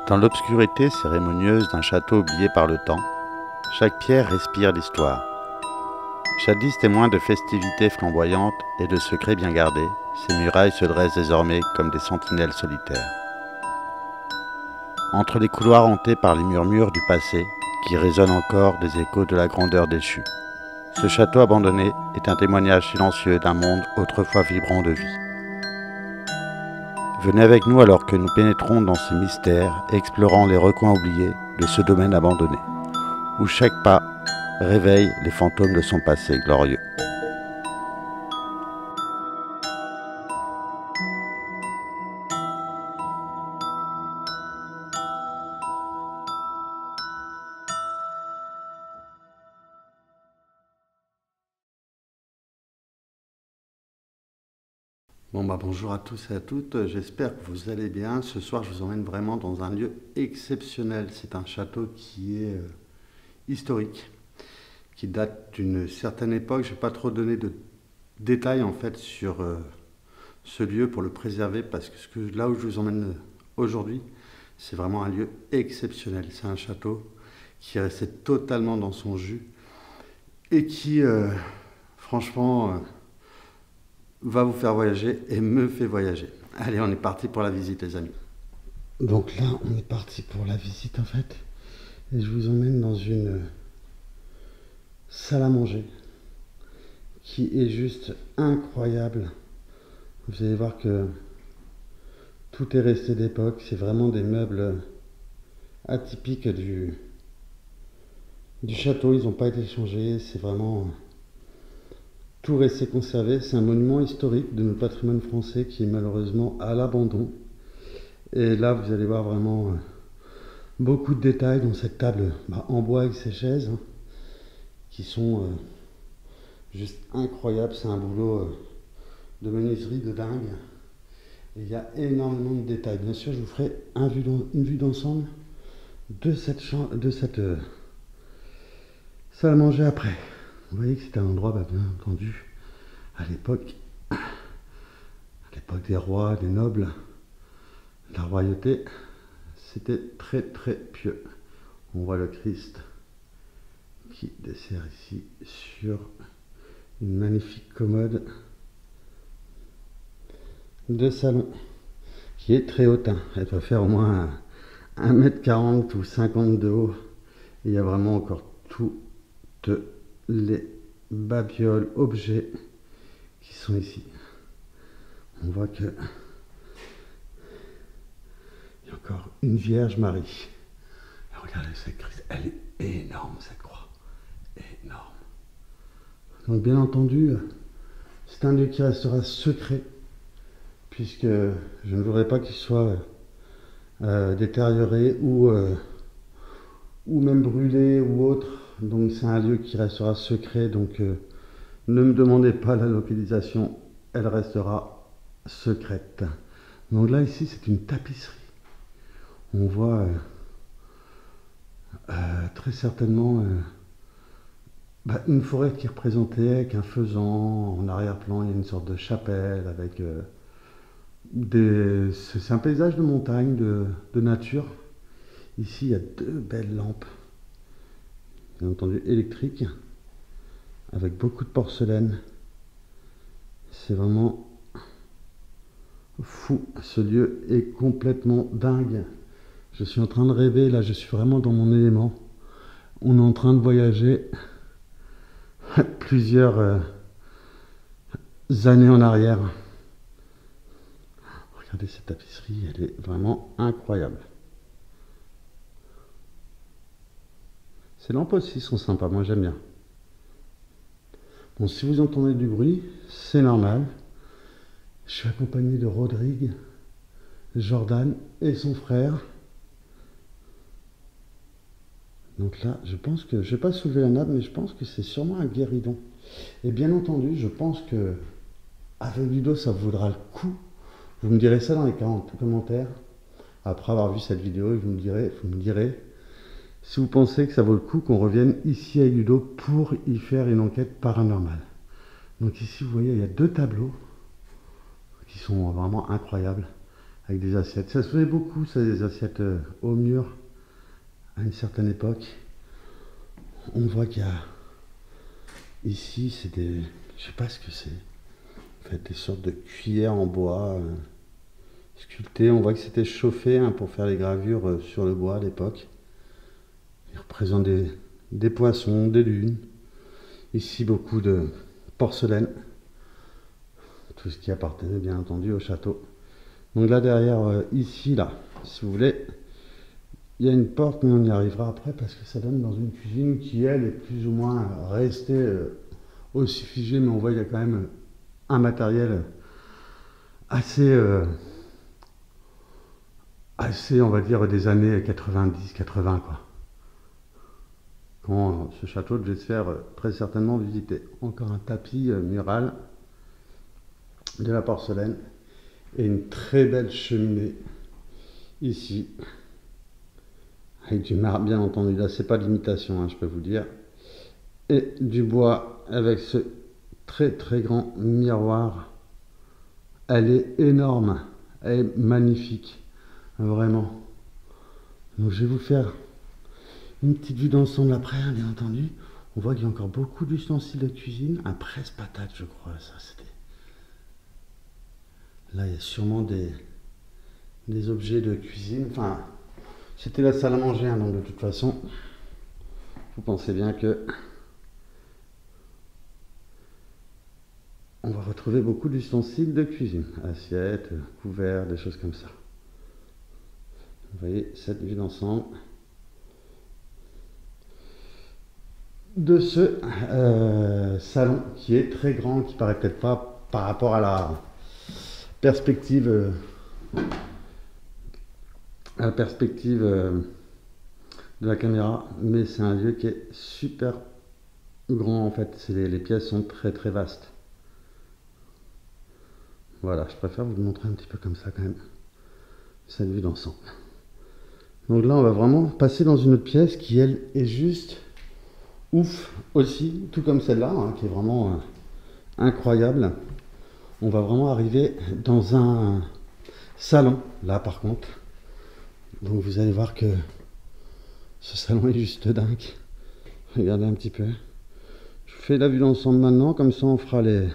Dans l'obscurité cérémonieuse d'un château oublié par le temps, chaque pierre respire l'histoire. Jadis témoin de festivités flamboyantes et de secrets bien gardés, ces murailles se dressent désormais comme des sentinelles solitaires. Entre les couloirs hantés par les murmures du passé, qui résonnent encore des échos de la grandeur déchue, ce château abandonné est un témoignage silencieux d'un monde autrefois vibrant de vie. Venez avec nous alors que nous pénétrons dans ces mystères, explorant les recoins oubliés de ce domaine abandonné, où chaque pas réveille les fantômes de son passé glorieux. Bonjour à tous et à toutes, j'espère que vous allez bien. Ce soir je vous emmène vraiment dans un lieu exceptionnel. C'est un château qui est historique, qui date d'une certaine époque. Je ne vais pas trop donner de détails en fait sur ce lieu pour le préserver, parce que là où je vous emmène aujourd'hui, c'est vraiment un lieu exceptionnel. C'est un château qui est resté totalement dans son jus et qui franchement va vous faire voyager et me fait voyager. Allez, on est parti pour la visite, les amis. Donc là, on est parti pour la visite en fait, et je vous emmène dans une salle à manger qui est juste incroyable. Vous allez voir que tout est resté d'époque. C'est vraiment des meubles atypiques du château. Ils n'ont pas été changés. C'est vraiment tout resté conservé. C'est un monument historique de notre patrimoine français qui est malheureusement à l'abandon. Et là, vous allez voir vraiment beaucoup de détails dans cette table en bois avec ses chaises qui sont juste incroyables. C'est un boulot de menuiserie de dingue. Et il y a énormément de détails. Bien sûr, je vous ferai une vue d'ensemble de cette salle à manger après. Vous voyez que c'était un endroit, bien entendu, à l'époque des rois, des nobles, de la royauté, c'était très très pieux. On voit le Christ qui dessert ici sur une magnifique commode de salon qui est très haute. Elle doit faire au moins 1,40 m ou 50 m de haut. Et il y a vraiment encore toutes les babioles, objets qui sont ici. On voit que il y a encore une Vierge Marie. Et regardez cette Christ, elle est énorme, cette croix. Énorme. Donc bien entendu, c'est un lieu qui restera secret, puisque je ne voudrais pas qu'il soit détérioré ou même brûlé ou autre. Donc c'est un lieu qui restera secret, donc ne me demandez pas la localisation, elle restera secrète. Donc là ici c'est une tapisserie. On voit très certainement une forêt qui est représentée avec un faisan. En arrière-plan il y a une sorte de chapelle avec c'est un paysage de montagne, de nature. Ici il y a deux belles lampes, bien entendu électriques, avec beaucoup de porcelaine. C'est vraiment fou, ce lieu est complètement dingue. Je suis en train de rêver, là je suis vraiment dans mon élément. On est en train de voyager plusieurs années en arrière. Regardez cette tapisserie, elle est vraiment incroyable. Ces lampes aussi sont sympas, moi j'aime bien. Bon, si vous entendez du bruit, c'est normal. Je suis accompagné de Rodrigue, Jordan et son frère. Donc là, je pense que, je ne vais pas soulever la nappe, mais je pense que c'est sûrement un guéridon. Et bien entendu, je pense que avec Ludo, ça vaudra le coup. Vous me direz ça dans les commentaires, après avoir vu cette vidéo, et vous me direz si vous pensez que ça vaut le coup qu'on revienne ici à Ludo pour y faire une enquête paranormale. Donc ici, vous voyez, il y a deux tableaux qui sont vraiment incroyables, avec des assiettes. Ça se faisait beaucoup, ça, des assiettes au mur à une certaine époque. On voit qu'il y a ici, c'est des, je sais pas ce que c'est. En fait, des sortes de cuillères en bois sculptées. On voit que c'était chauffé hein, pour faire les gravures sur le bois à l'époque. Il représente des poissons, des lunes. Ici, beaucoup de porcelaine. Tout ce qui appartenait bien entendu au château. Donc là derrière, ici, là, si vous voulez, il y a une porte, mais on y arrivera après parce que ça donne dans une cuisine qui, elle, est plus ou moins restée aussi figée, mais on voit qu'il y a quand même un matériel assez, on va dire, des années 90-80, quoi. Quand ce château devait se faire très certainement visiter. Encore un tapis mural, de la porcelaine et une très belle cheminée ici. Avec du marbre, bien entendu. Là, c'est pas de l'imitation, hein, je peux vous dire. Et du bois avec ce très très grand miroir. Elle est énorme. Elle est magnifique. Vraiment. Donc, je vais vous faire une petite vue d'ensemble après, hein, bien entendu. On voit qu'il y a encore beaucoup d'ustensiles de cuisine. Un presse-patate, je crois. Ça, c'était. Là, il y a sûrement des objets de cuisine. Enfin, c'était la salle à manger, hein, donc de toute façon, vous pensez bien que on va retrouver beaucoup d'ustensiles de cuisine. Assiettes, couverts, des choses comme ça. Vous voyez cette vue d'ensemble de ce salon qui est très grand, qui paraît peut-être pas par rapport à la perspective de la caméra, mais c'est un lieu qui est super grand en fait. Les pièces sont très très vastes. Voilà, je préfère vous le montrer un petit peu comme ça quand même, cette vue d'ensemble. Donc là, on va vraiment passer dans une autre pièce qui, elle, est juste ouf aussi, tout comme celle-là, hein, qui est vraiment incroyable. On va vraiment arriver dans un salon, là par contre. Donc vous allez voir que ce salon est juste dingue. Regardez un petit peu. Je fais la vue d'ensemble maintenant, comme ça on fera les...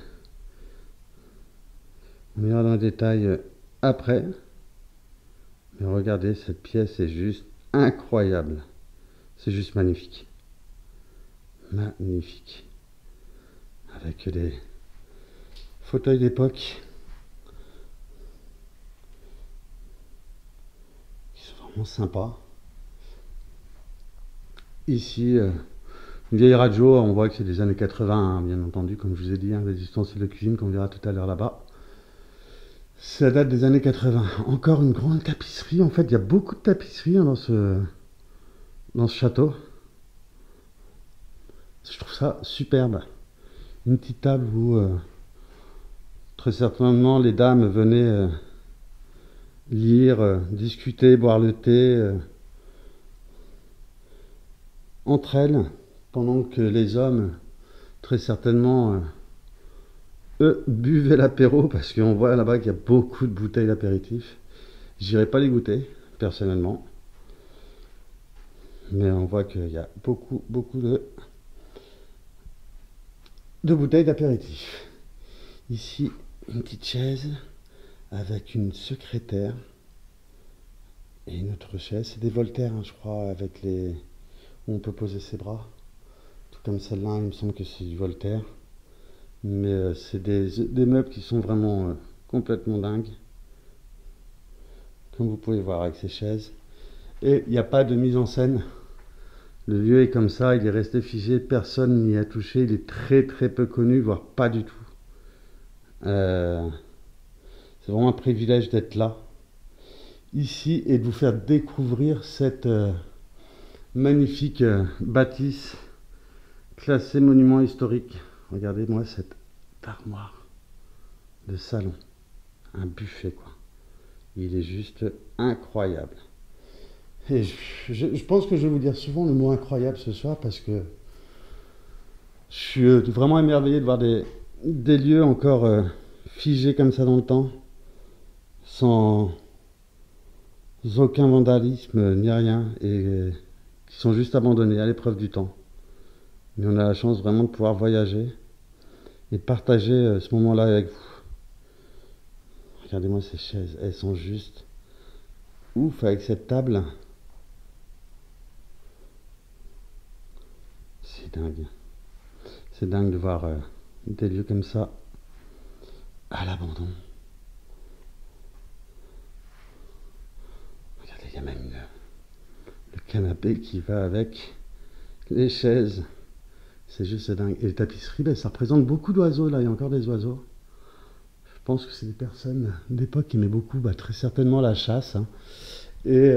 On ira dans le détail après. Mais regardez, cette pièce est juste incroyable. C'est juste magnifique. Magnifique. Avec des fauteuils d'époque qui sont vraiment sympas. Ici, une vieille radio, on voit que c'est des années 80, hein, bien entendu, comme je vous ai dit, hein, des ustensiles de cuisine qu'on verra tout à l'heure là-bas. Ça date des années 80. Encore une grande tapisserie. En fait, il y a beaucoup de tapisseries hein, dans ce château. Je trouve ça superbe. Une petite table où très certainement les dames venaient lire, discuter, boire le thé entre elles, pendant que les hommes, très certainement, eux, buvaient l'apéro, parce qu'on voit là-bas qu'il y a beaucoup de bouteilles d'apéritif. J'irai pas les goûter, personnellement. Mais on voit qu'il y a beaucoup de bouteilles d'apéritif. Ici, une petite chaise avec une secrétaire et une autre chaise. C'est des Voltaire, hein, je crois, avec les... où on peut poser ses bras. Tout comme celle-là, il me semble que c'est du Voltaire. Mais c'est des meubles qui sont vraiment complètement dingues. Comme vous pouvez voir avec ces chaises. Et il n'y a pas de mise en scène. Le lieu est comme ça, il est resté figé, personne n'y a touché, il est très très peu connu, voire pas du tout. C'est vraiment un privilège d'être là, ici, et de vous faire découvrir cette magnifique bâtisse classée monument historique. Regardez-moi cette armoire de salon, un buffet quoi. Il est juste incroyable. Et je pense que je vais vous dire souvent le mot incroyable ce soir parce que je suis vraiment émerveillé de voir des lieux encore figés comme ça dans le temps, sans aucun vandalisme ni rien, et qui sont juste abandonnés à l'épreuve du temps. Mais on a la chance vraiment de pouvoir voyager et partager ce moment-là avec vous. Regardez-moi ces chaises, elles sont juste ouf avec cette table. C'est dingue. C'est dingue de voir des lieux comme ça à l'abandon. Regardez, il y a même le canapé qui va avec les chaises. C'est juste dingue. Et les tapisseries, ben, ça représente beaucoup d'oiseaux. Là, il y a encore des oiseaux. Je pense que c'est des personnes d'époque qui aimaient beaucoup, très certainement la chasse, hein, et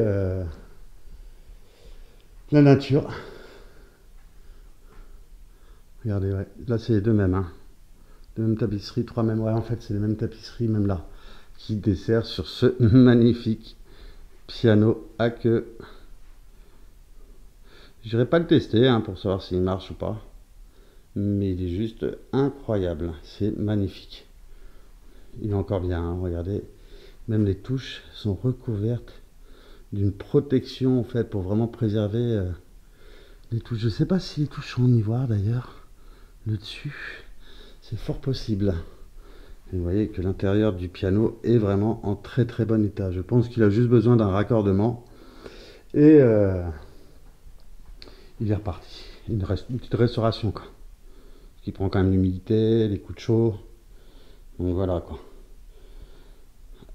la nature. Regardez, ouais. Là, c'est les deux mêmes. Hein. Deux mêmes tapisseries, trois mêmes. Ouais, en fait, c'est les mêmes tapisseries, même là, qui desservent sur ce magnifique piano à queue. Je n'irai pas le tester hein, pour savoir s'il marche ou pas. Mais il est juste incroyable. C'est magnifique. Il est encore bien, hein, regardez. Même les touches sont recouvertes d'une protection en fait pour vraiment préserver les touches. Je ne sais pas si les touches sont en ivoire d'ailleurs. Le dessus, c'est fort possible. Et vous voyez que l'intérieur du piano est vraiment en très très bon état. Je pense qu'il a juste besoin d'un raccordement. Et il est reparti. Il reste une petite restauration quoi. Qui prend quand même l'humidité, les coups de chaud. Donc voilà quoi.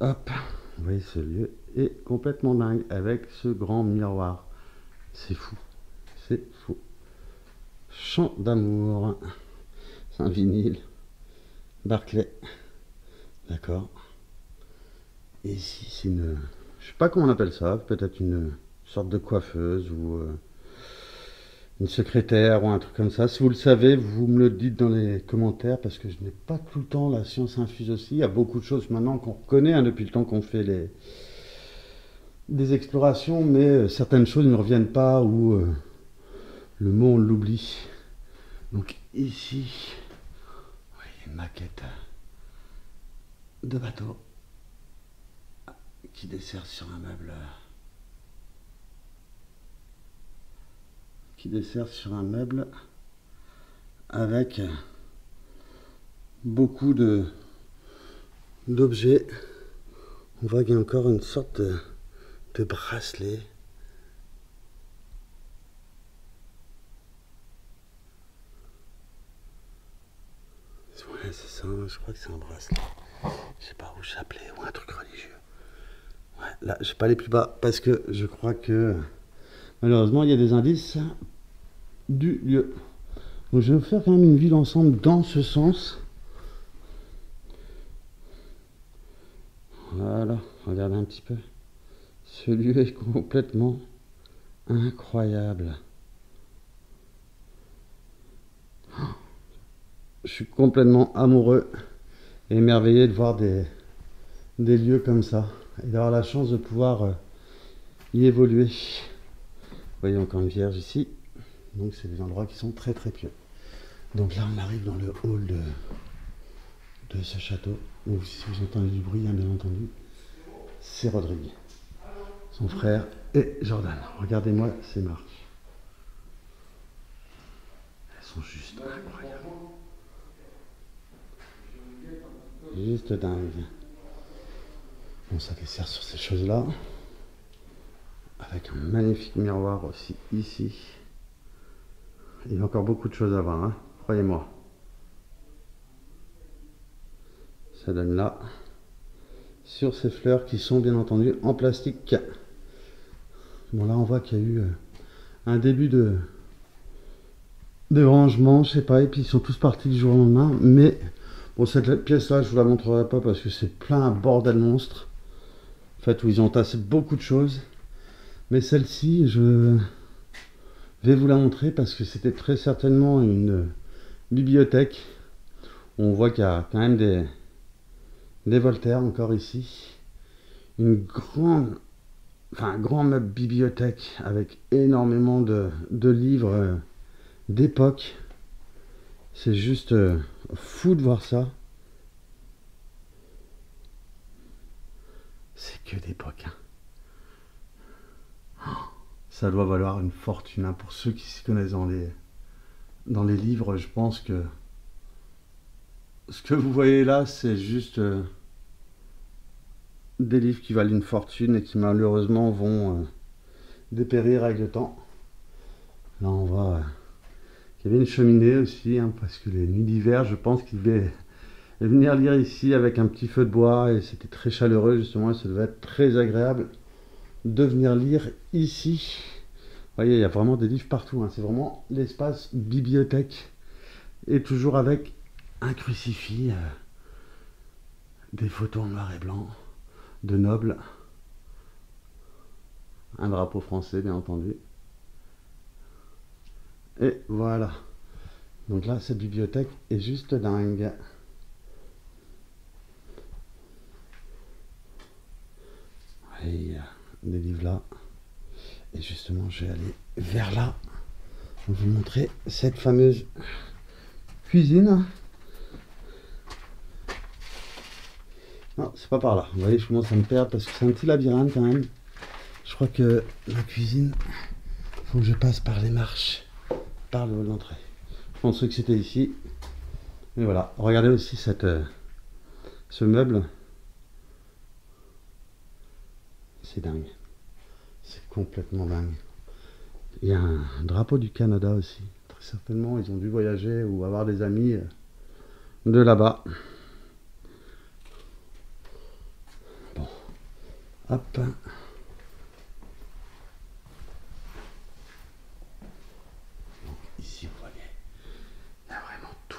Hop, vous voyez ce lieu est complètement dingue avec ce grand miroir. C'est fou, c'est fou. Chant d'amour, c'est un vinyle, Barclay, d'accord. Et ici c'est une, je sais pas comment on appelle ça, peut-être une sorte de coiffeuse ou une secrétaire ou un truc comme ça. Si vous le savez, vous me le dites dans les commentaires parce que je n'ai pas tout le temps la science infuse aussi. Il y a beaucoup de choses maintenant qu'on connaît hein, depuis le temps qu'on fait des explorations, mais certaines choses ne reviennent pas ou le mot on l'oublie. Donc ici, oui, une maquette de bateau qui dessert sur un meuble. Qui dessert sur un meuble avec beaucoup d'objets. On voit qu'il y a encore une sorte de bracelet. Ouais, c'est ça, je crois que c'est un bracelet. Je sais pas où chapelet ou un truc religieux. Ouais, là, je vais pas aller plus bas parce que je crois que malheureusement il y a des indices du lieu. Donc je vais faire quand même une vue d'ensemble dans ce sens. Voilà, regardez un petit peu. Ce lieu est complètement incroyable. Je suis complètement amoureux et émerveillé de voir des lieux comme ça et d'avoir la chance de pouvoir y évoluer. Vous voyez encore une vierge ici. Donc c'est des endroits qui sont très très pieux. Donc là on arrive dans le hall de ce château. Donc si vous entendez du bruit, hein, bien entendu, c'est Rodrigue, son frère et Jordan. Regardez-moi ces marches. Elles sont juste incroyables. Juste dingue. Bon, ça dessert sur ces choses-là. Avec un magnifique miroir aussi ici. Il y a encore beaucoup de choses à voir, hein, croyez-moi. Ça donne là. Sur ces fleurs qui sont bien entendu en plastique. Bon là on voit qu'il y a eu un début de rangement, je sais pas, et puis ils sont tous partis du jour au lendemain. Mais bon, cette pièce là je vous la montrerai pas parce que c'est plein un bordel monstre. En fait où ils ont tassé beaucoup de choses. Mais celle-ci je vais vous la montrer parce que c'était très certainement une bibliothèque. On voit qu'il y a quand même des Voltaire encore ici. Une grande, enfin un grand meuble bibliothèque avec énormément de livres d'époque. C'est juste fou de voir ça. C'est que d'époque. Hein. Ça doit valoir une fortune, hein. Pour ceux qui s'y connaissent dans les livres, je pense que ce que vous voyez là, c'est juste des livres qui valent une fortune et qui malheureusement vont dépérir avec le temps. Là, on voit qu'il y avait une cheminée aussi, hein, parce que les nuits d'hiver, je pense qu'il devait venir lire ici avec un petit feu de bois et c'était très chaleureux justement, et ça devait être très agréable de venir lire ici. Vous voyez, il y a vraiment des livres partout, hein. C'est vraiment l'espace bibliothèque et toujours avec un crucifix, des photos en noir et blanc de nobles, un drapeau français bien entendu. Et voilà. Donc là, cette bibliothèque est juste dingue. Et il y a des livres là. Et justement, je vais aller vers là pour vous montrer cette fameuse cuisine. Non, c'est pas par là. Vous voyez, je commence à me perdre parce que c'est un petit labyrinthe quand même. Je crois que la cuisine, il faut que je passe par les marches, par le hall d'entrée. Je pensais que c'était ici. Et voilà. Regardez aussi ce meuble. C'est dingue. C'est complètement dingue. Il y a un drapeau du Canada aussi. Très certainement, ils ont dû voyager ou avoir des amis de là-bas. Bon. Hop. Donc, ici, vous voyez, il y a vraiment tout.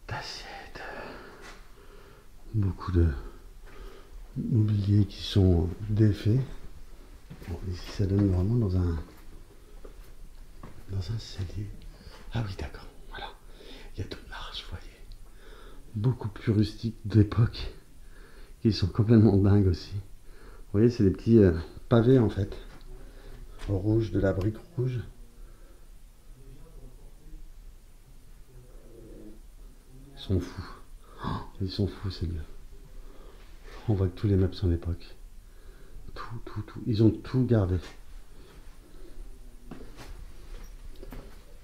D'assiettes. Beaucoup de mobiliers qui sont défaits. Bon, ici ça donne vraiment dans un cellier. Ah oui, d'accord, voilà. Il y a deux marches, vous voyez. Beaucoup plus rustiques d'époque, qui sont complètement dingues aussi. Vous voyez, c'est des petits pavés en fait, au rouge, de la brique rouge. Ils sont fous. Oh, ils sont fous ces lieux. On voit que tous les meubles sont d'époque. Tout. Ils ont tout gardé.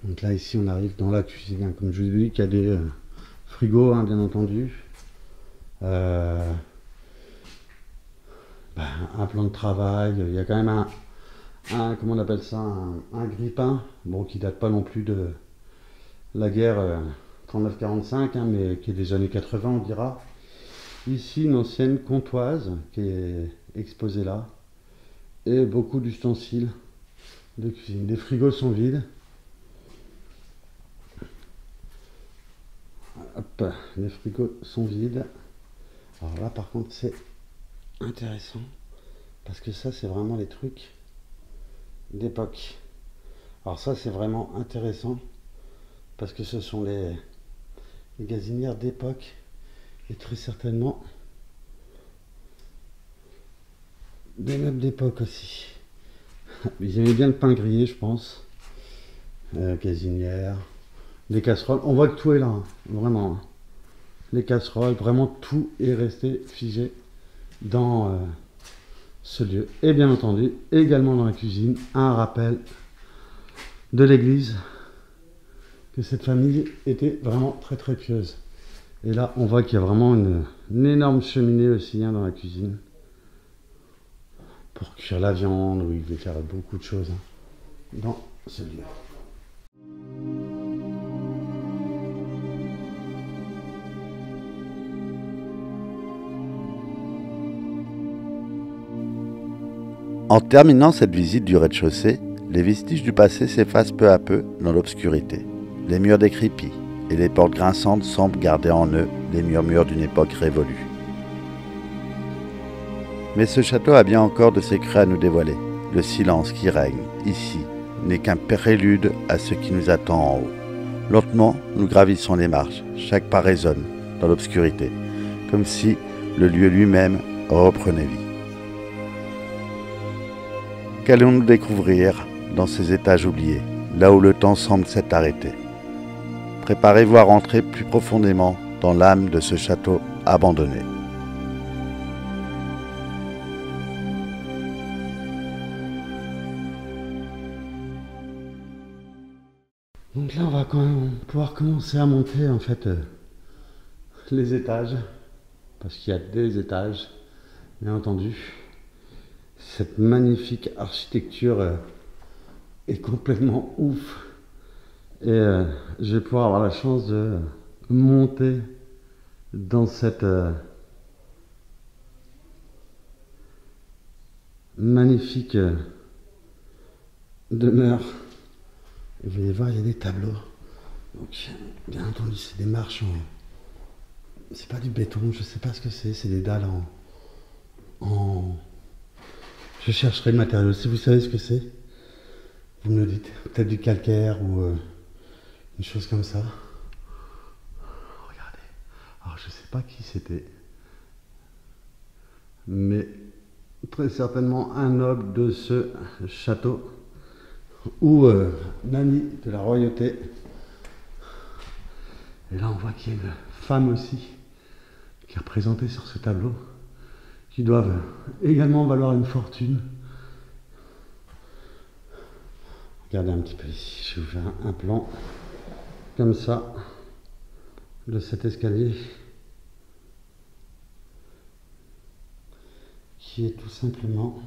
Donc là, ici, on arrive dans la cuisine. Hein. Comme je vous ai dit, il y a des frigos, hein, bien entendu. Un plan de travail. Il y a quand même un comment on appelle ça, un grille-pain. Bon, qui date pas non plus de la guerre 39-45, hein, mais qui est des années 80, on dira. Ici, une ancienne comptoise qui est exposée là. Et beaucoup d'ustensiles de cuisine. Les frigos sont vides. Hop, les frigos sont vides. Alors là, par contre, c'est intéressant. Parce que ça, c'est vraiment les trucs d'époque. Alors ça, c'est vraiment intéressant. Parce que ce sont les gazinières d'époque. Et très certainement des meubles d'époque aussi. Ils aimaient bien le pain grillé, je pense. Gazinières, des casseroles. On voit que tout est là, hein, vraiment. Les casseroles, vraiment tout est resté figé dans ce lieu. Et bien entendu, également dans la cuisine, un rappel de l'église que cette famille était vraiment très très pieuse. Et là, on voit qu'il y a vraiment une énorme cheminée aussi, hein, dans la cuisine. Pour cuire la viande, où il devait faire beaucoup de choses, hein, dans ce lieu. En terminant cette visite du rez-de-chaussée, les vestiges du passé s'effacent peu à peu dans l'obscurité. Les murs décrépits et les portes grinçantes semblent garder en eux les murmures d'une époque révolue. Mais ce château a bien encore de secrets à nous dévoiler. Le silence qui règne ici n'est qu'un prélude à ce qui nous attend en haut. Lentement, nous gravissons les marches. Chaque pas résonne dans l'obscurité, comme si le lieu lui-même reprenait vie. Qu'allons-nous découvrir dans ces étages oubliés, là où le temps semble s'être arrêté? Préparez-vous à rentrer plus profondément dans l'âme de ce château abandonné. Donc là, on va quand même pouvoir commencer à monter en fait les étages, parce qu'il y a des étages, bien entendu. Cette magnifique architecture est complètement ouf. Et je vais pouvoir avoir la chance de monter dans cette magnifique demeure. Et vous allez voir, il y a des tableaux. Donc, bien entendu, c'est des marches en... C'est pas du béton, je sais pas ce que c'est des dalles en... Je chercherai le matériau. Si vous savez ce que c'est, vous me le dites. Peut-être du calcaire ou une chose comme ça. Regardez. Alors, je sais pas qui c'était. Mais très certainement un noble de ce château. Ou Nani de la royauté. Et là, on voit qu'il y a une femme aussi qui est représentée sur ce tableau, qui doivent également valoir une fortune. Regardez un petit peu ici, je vais vous faire un plan comme ça de cet escalier qui est tout simplement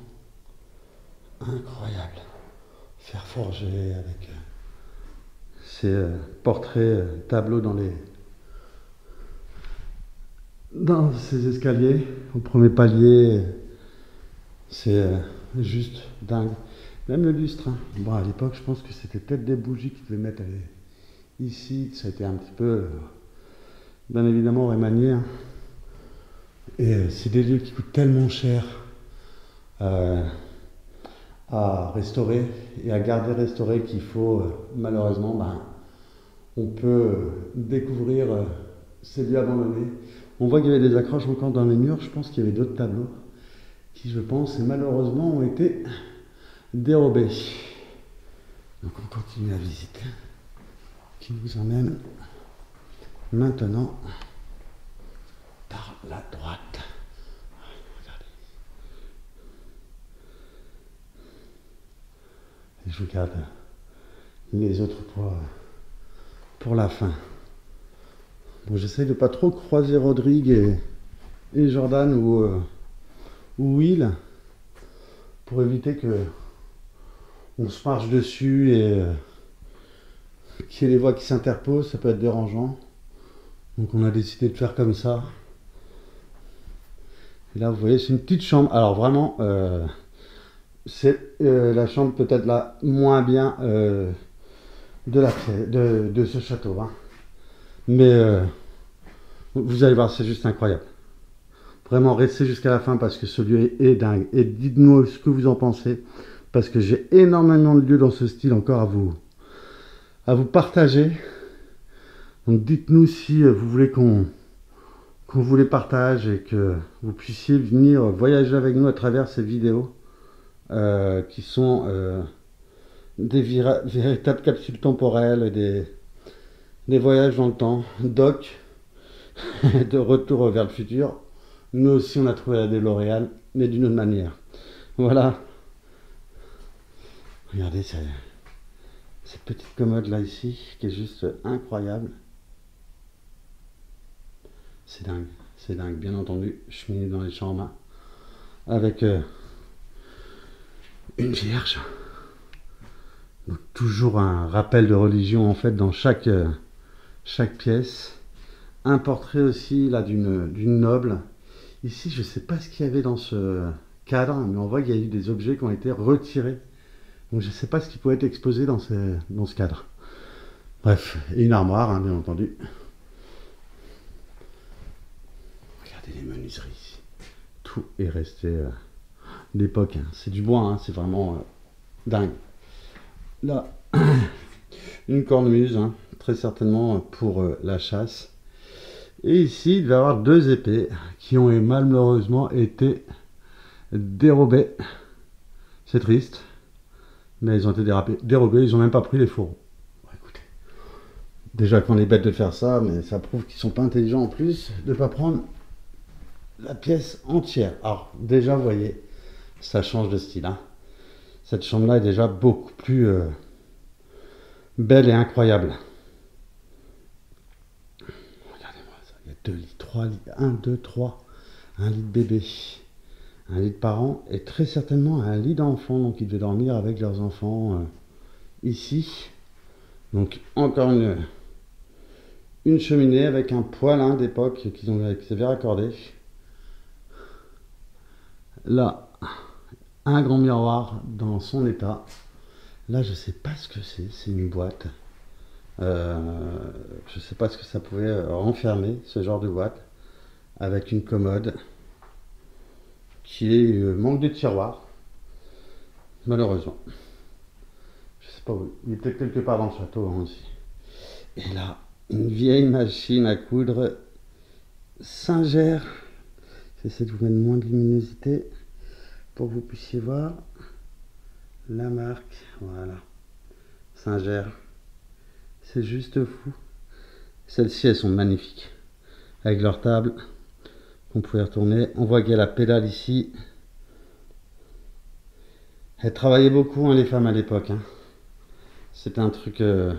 incroyable. Faire forger avec ces portraits, tableaux dans ces escaliers, au premier palier, c'est juste dingue. Même le lustre, hein. Bon, à l'époque, je pense que c'était peut-être des bougies qu'ils devaient mettre ici, ça a été un petit peu, bien évidemment, remanié. Hein. Et c'est des lieux qui coûtent tellement cher à restaurer et à garder restauré qu'il faut, malheureusement, on peut découvrir ces lieux abandonnés. On voit qu'il y avait des accroches encore dans les murs, je pense qu'il y avait d'autres tableaux qui, je pense, et malheureusement, ont été dérobés. Donc on continue la visite qui nous emmène maintenant par la droite. Regardez. Et je regarde les autres pour la fin. Bon, j'essaye de pas trop croiser Rodrigue et Jordan ou Will pour éviter que on se marche dessus et qu'il y ait des voix qui s'interposent, ça peut être dérangeant. Donc on a décidé de faire comme ça. Et là vous voyez c'est une petite chambre. Alors vraiment c'est la chambre peut-être la moins bien de ce château. Hein. Mais vous allez voir, c'est juste incroyable. Vraiment restez jusqu'à la fin parce que ce lieu est dingue. Et dites-nous ce que vous en pensez. Parce que j'ai énormément de lieux dans ce style encore à vous partager. Donc dites-nous si vous voulez qu'on vous les partage et que vous puissiez venir voyager avec nous à travers ces vidéos qui sont des véritables capsules temporelles, des voyages dans le temps, doc, de retour vers le futur. Nous aussi on a trouvé la DeLorean, mais d'une autre manière. Voilà. Regardez cette petite commode là ici, qui est juste incroyable. C'est dingue, bien entendu, cheminée dans les chambres, avec une vierge. Donc toujours un rappel de religion en fait dans chaque pièce. Un portrait aussi là d'une noble. Ici je ne sais pas ce qu'il y avait dans ce cadre, mais on voit qu'il y a eu des objets qui ont été retirés. Donc je ne sais pas ce qui pouvait être exposé dans ce cadre. Bref, et une armoire, hein, bien entendu. Regardez les menuiseries ici. Tout est resté d'époque. Hein. C'est du bois, hein, c'est vraiment dingue. Là, une cornemuse, hein, très certainement pour la chasse. Et ici, il va y avoir deux épées qui ont malheureusement été dérobées. C'est triste. Mais ils ont été dérobés, ils n'ont même pas pris les fourreaux. Bon, écoutez, déjà qu'on est bête de faire ça, mais ça prouve qu'ils ne sont pas intelligents en plus de ne pas prendre la pièce entière. Alors déjà, vous voyez, ça change de style. Hein. Cette chambre-là est déjà beaucoup plus belle et incroyable. Regardez-moi ça, il y a 2 lits, 3 lits, 1, 2, 3, un lit de bébé, un lit de parents et très certainement un lit d'enfants, donc ils devaient dormir avec leurs enfants ici. Donc encore une cheminée avec un poêle d'époque qu'ils avaient raccordé. Là, un grand miroir dans son état. Là, je sais pas ce que c'est une boîte. Je sais pas ce que ça pouvait renfermer, ce genre de boîte, avec une commode qui est manque de tiroir, malheureusement. Je sais pas où. Il est peut-être quelque part dans le château aussi. Et là, une vieille machine à coudre Singer. J'essaie de vous mettre moins de luminosité pour que vous puissiez voir la marque. Voilà, Singer. C'est juste fou. Celles-ci, elles sont magnifiques. Avec leur table qu'on pouvait retourner. On voit qu'il y a la pédale ici. Elles travaillaient beaucoup, les femmes à l'époque. C'était un truc de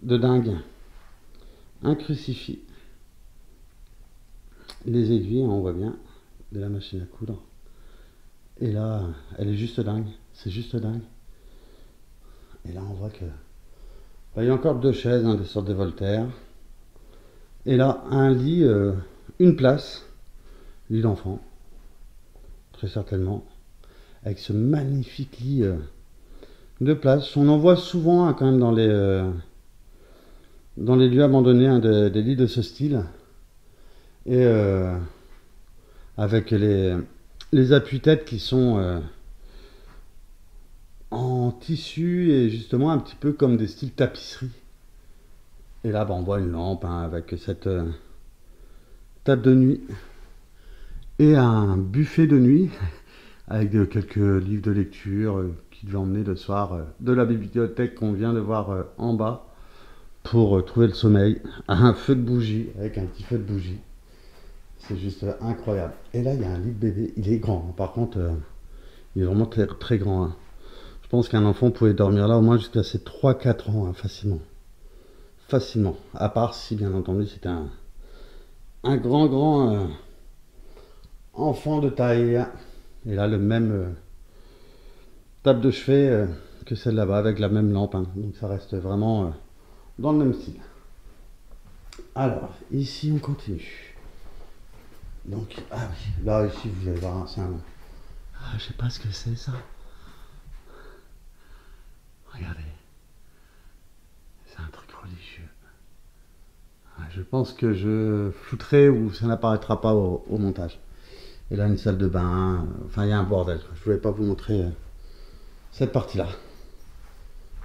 dingue. Un crucifix. Les aiguilles, on voit bien, de la machine à coudre. Et là, elle est juste dingue. C'est juste dingue. Et là, on voit que... il y a encore 2 chaises, des sortes de Voltaire. Et là, un lit, une place. Lit d'enfant. Très certainement. Avec ce magnifique lit de place. On en voit souvent quand même dans les lieux abandonnés des lits de ce style. Et avec les appuis-têtes qui sont en tissu et justement un petit peu comme des styles tapisserie. Et là, on voit une lampe avec cette table de nuit et un buffet de nuit avec quelques livres de lecture qui devaient emmener le soir de la bibliothèque qu'on vient de voir en bas pour trouver le sommeil. Un feu de bougie, avec un petit feu de bougie. C'est juste incroyable. Et là, il y a un lit de bébé. Il est grand. Par contre, il est vraiment très, très grand. Je pense qu'un enfant pouvait dormir là au moins jusqu'à ses 3-4 ans, facilement. Facilement. À part si, bien entendu, c'était un grand enfant de taille. Et là, le même table de chevet que celle là-bas, avec la même lampe. Donc ça reste vraiment dans le même style. Alors, ici, on continue. Donc, ah oui, là, ici, vous allez voir, c'est un... je sais pas ce que c'est, ça. Regardez. C'est un truc religieux. Je pense que je flouterai ou ça n'apparaîtra pas au montage. Et là, une salle de bain. Enfin, il y a un bordel. Je ne voulais pas vous montrer cette partie-là.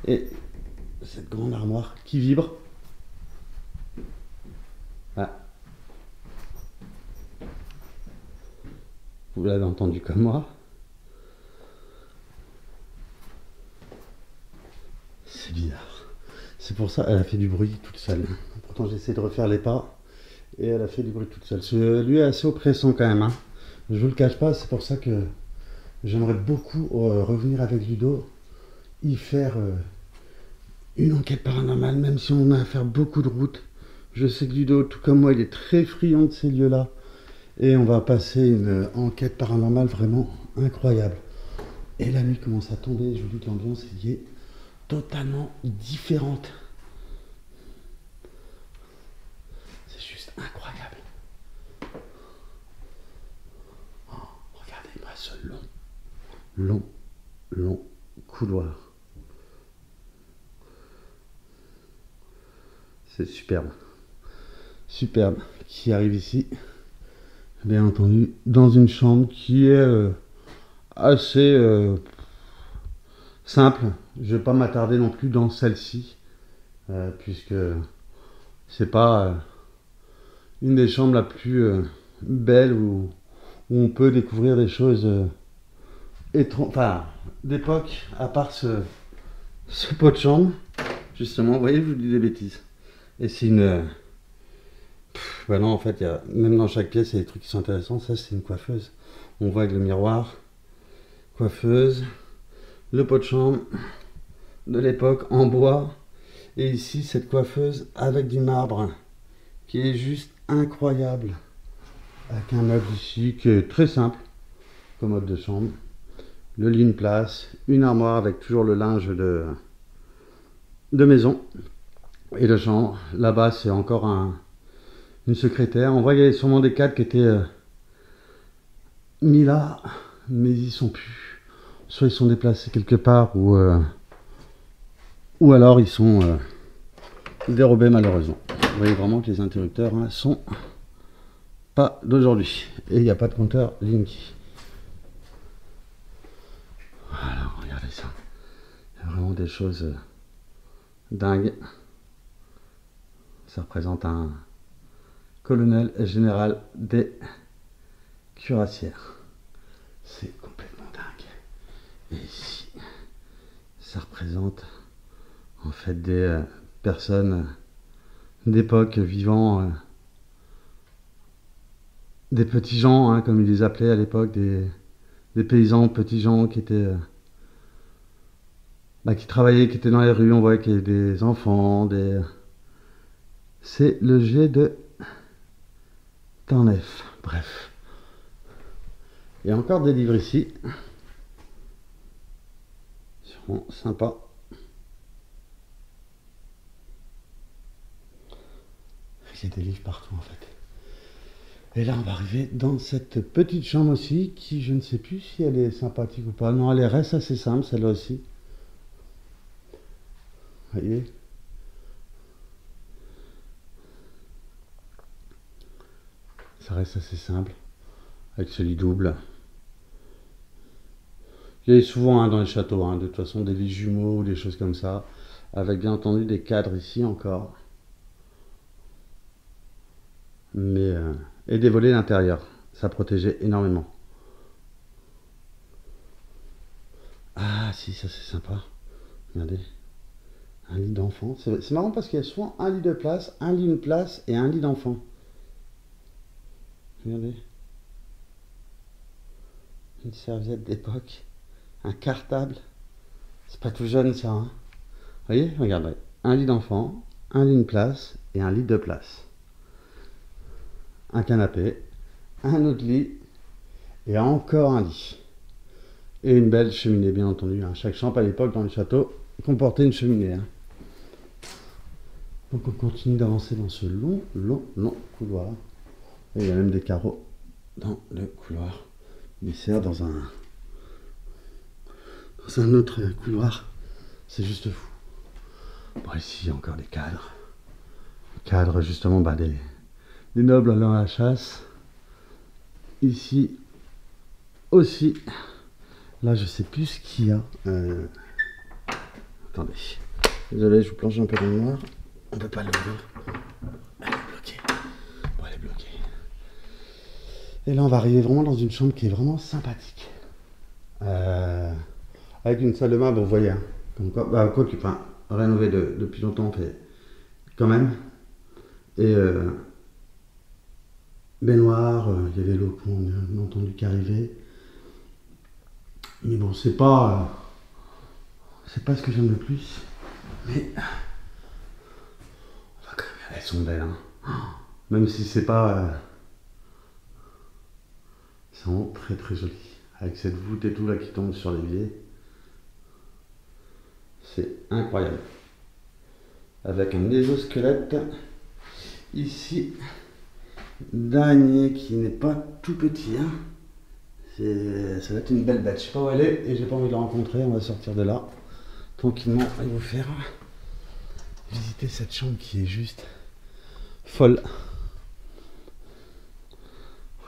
Et cette grande armoire qui vibre. Ah. Vous l'avez entendu comme moi. C'est bizarre. C'est pour ça qu'elle a fait du bruit toute seule. Pourtant, j'essaie de refaire les pas. Et elle a fait du bruit toute seule. Celui est assez oppressant quand même. Je vous le cache pas, c'est pour ça que j'aimerais beaucoup revenir avec Ludo, y faire une enquête paranormale, même si on a à faire beaucoup de routes. Je sais que Ludo, tout comme moi, il est très friand de ces lieux-là. Et on va passer une enquête paranormale vraiment incroyable. Et la nuit commence à tomber, je vous dis que l'ambiance est totalement différente. C'est juste incroyable. Regardez-moi ce long couloir. C'est superbe. Superbe. Qui arrive ici, bien entendu, dans une chambre qui est assez simple. Je ne vais pas m'attarder non plus dans celle-ci, puisque c'est pas une des chambres la plus belle où on peut découvrir des choses d'époque, à part ce pot de chambre. Justement, vous voyez, je vous dis des bêtises. Et c'est une... non, en fait, même dans chaque pièce, il y a des trucs qui sont intéressants. Ça, c'est une coiffeuse. On voit avec le miroir. Coiffeuse. Le pot de chambre. de l'époque en bois. Et ici, cette coiffeuse avec du marbre qui est juste incroyable. Avec un meuble ici qui est très simple, commode de chambre. Le lit une place, une armoire avec toujours le linge de maison et de chambre. Là-bas, c'est encore une secrétaire. On voit qu'il y avait sûrement des cadres qui étaient mis là, mais ils y sont plus. Soit ils sont déplacés quelque part, ou alors ils sont dérobés malheureusement. Vous voyez vraiment que les interrupteurs sont pas d'aujourd'hui. Et il n'y a pas de compteur Linky. Voilà, regardez ça. Il y a vraiment des choses dingues. Ça représente un colonel et général des cuirassières. C'est complètement dingue. Et ici, ça représente en fait des personnes d'époque vivant, des petits gens, comme ils les appelaient à l'époque, des paysans, petits gens qui étaient qui travaillaient, qui étaient dans les rues. On voit qu'il y a des enfants, c'est le jet de Tarnef. Bref. Il y a encore des livres ici. Sûrement sympa. Il y a des livres partout en fait. Et là on va arriver dans cette petite chambre aussi qui, je ne sais plus si elle est sympathique ou pas. Non, elle reste assez simple celle-là aussi. Vous voyez, ça reste assez simple avec ce lit double. Il y a souvent dans les châteaux, de toute façon, des lits jumeaux ou des choses comme ça, avec bien entendu des cadres ici encore, mais et des volets d'intérieur, ça protégeait énormément. Ah si, ça c'est sympa. Regardez, un lit d'enfant. C'est marrant parce qu'il y a souvent un lit de place, un lit de place et un lit d'enfant. Regardez, une serviette d'époque. Un cartable, c'est pas tout jeune ça. Vous voyez, regardez, un lit d'enfant, un lit de place et un lit de place. Un canapé, un autre lit et encore un lit. Et une belle cheminée, bien entendu. Chaque chambre à l'époque dans le château comportait une cheminée. Donc on continue d'avancer dans ce long couloir. Et il y a même des carreaux dans le couloir. Il sert dans un autre couloir, c'est juste fou. Bon, ici il y a encore des cadres. Cadres justement des nobles allant à la chasse. Ici aussi. Là je sais plus ce qu'il y a. Attendez. Désolé, je vous plonge un peu dans le noir. On peut pas l'ouvrir. Elle est bloquée. Bon, elle est bloquée. Et là on va arriver vraiment dans une chambre qui est vraiment sympathique. Avec une salle de bain, vous voyez, comme quoi, rénové depuis longtemps, fait quand même. Et baignoire, il y avait l'eau qu'on a entendu qui arrivait. Mais bon, c'est pas ce que j'aime le plus. Mais elles sont belles, même si c'est pas, c'est vraiment très très joli. Avec cette voûte et tout là qui tombe sur l'évier. C'est incroyable. Avec un exosquelette ici d'araignée qui n'est pas tout petit. Ça va être une belle bête. Je sais pas où elle est et j'ai pas envie de la rencontrer. On va sortir de là tranquillement et vous faire visiter cette chambre qui est juste folle.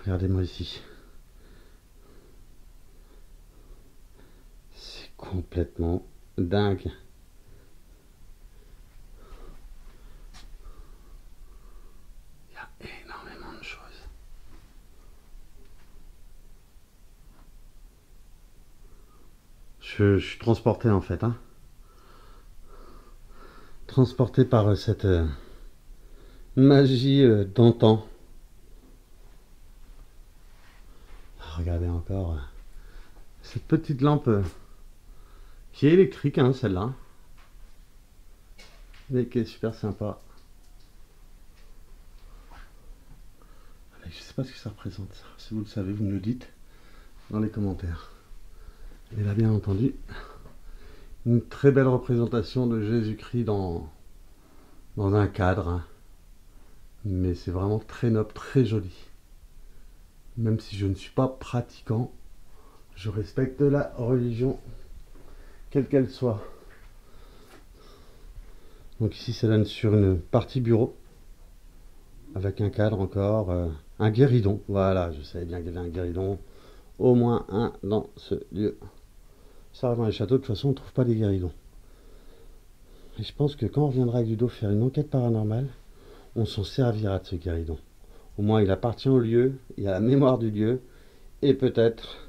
Regardez-moi ici. C'est complètement dingue. Il y a énormément de choses. Je suis transporté en fait. Transporté par cette magie d'antan. Regardez encore cette petite lampe qui est électrique, celle-là. mais qui est super sympa. Je sais pas ce que ça représente. Si vous le savez, vous me le dites dans les commentaires. Et là, bien entendu, une très belle représentation de Jésus-Christ dans un cadre. Mais c'est vraiment très noble, très joli. Même si je ne suis pas pratiquant, je respecte la religion, quelle qu'elle soit. Donc ici, ça donne sur une partie bureau, avec un cadre encore, un guéridon. Voilà, je savais bien qu'il y avait un guéridon, au moins un dans ce lieu. Ça, dans les châteaux, de toute façon, on ne trouve pas des guéridons. Et je pense que quand on reviendra avec Ludo faire une enquête paranormale, on s'en servira de ce guéridon. Au moins, il appartient au lieu, il a la mémoire du lieu, et peut-être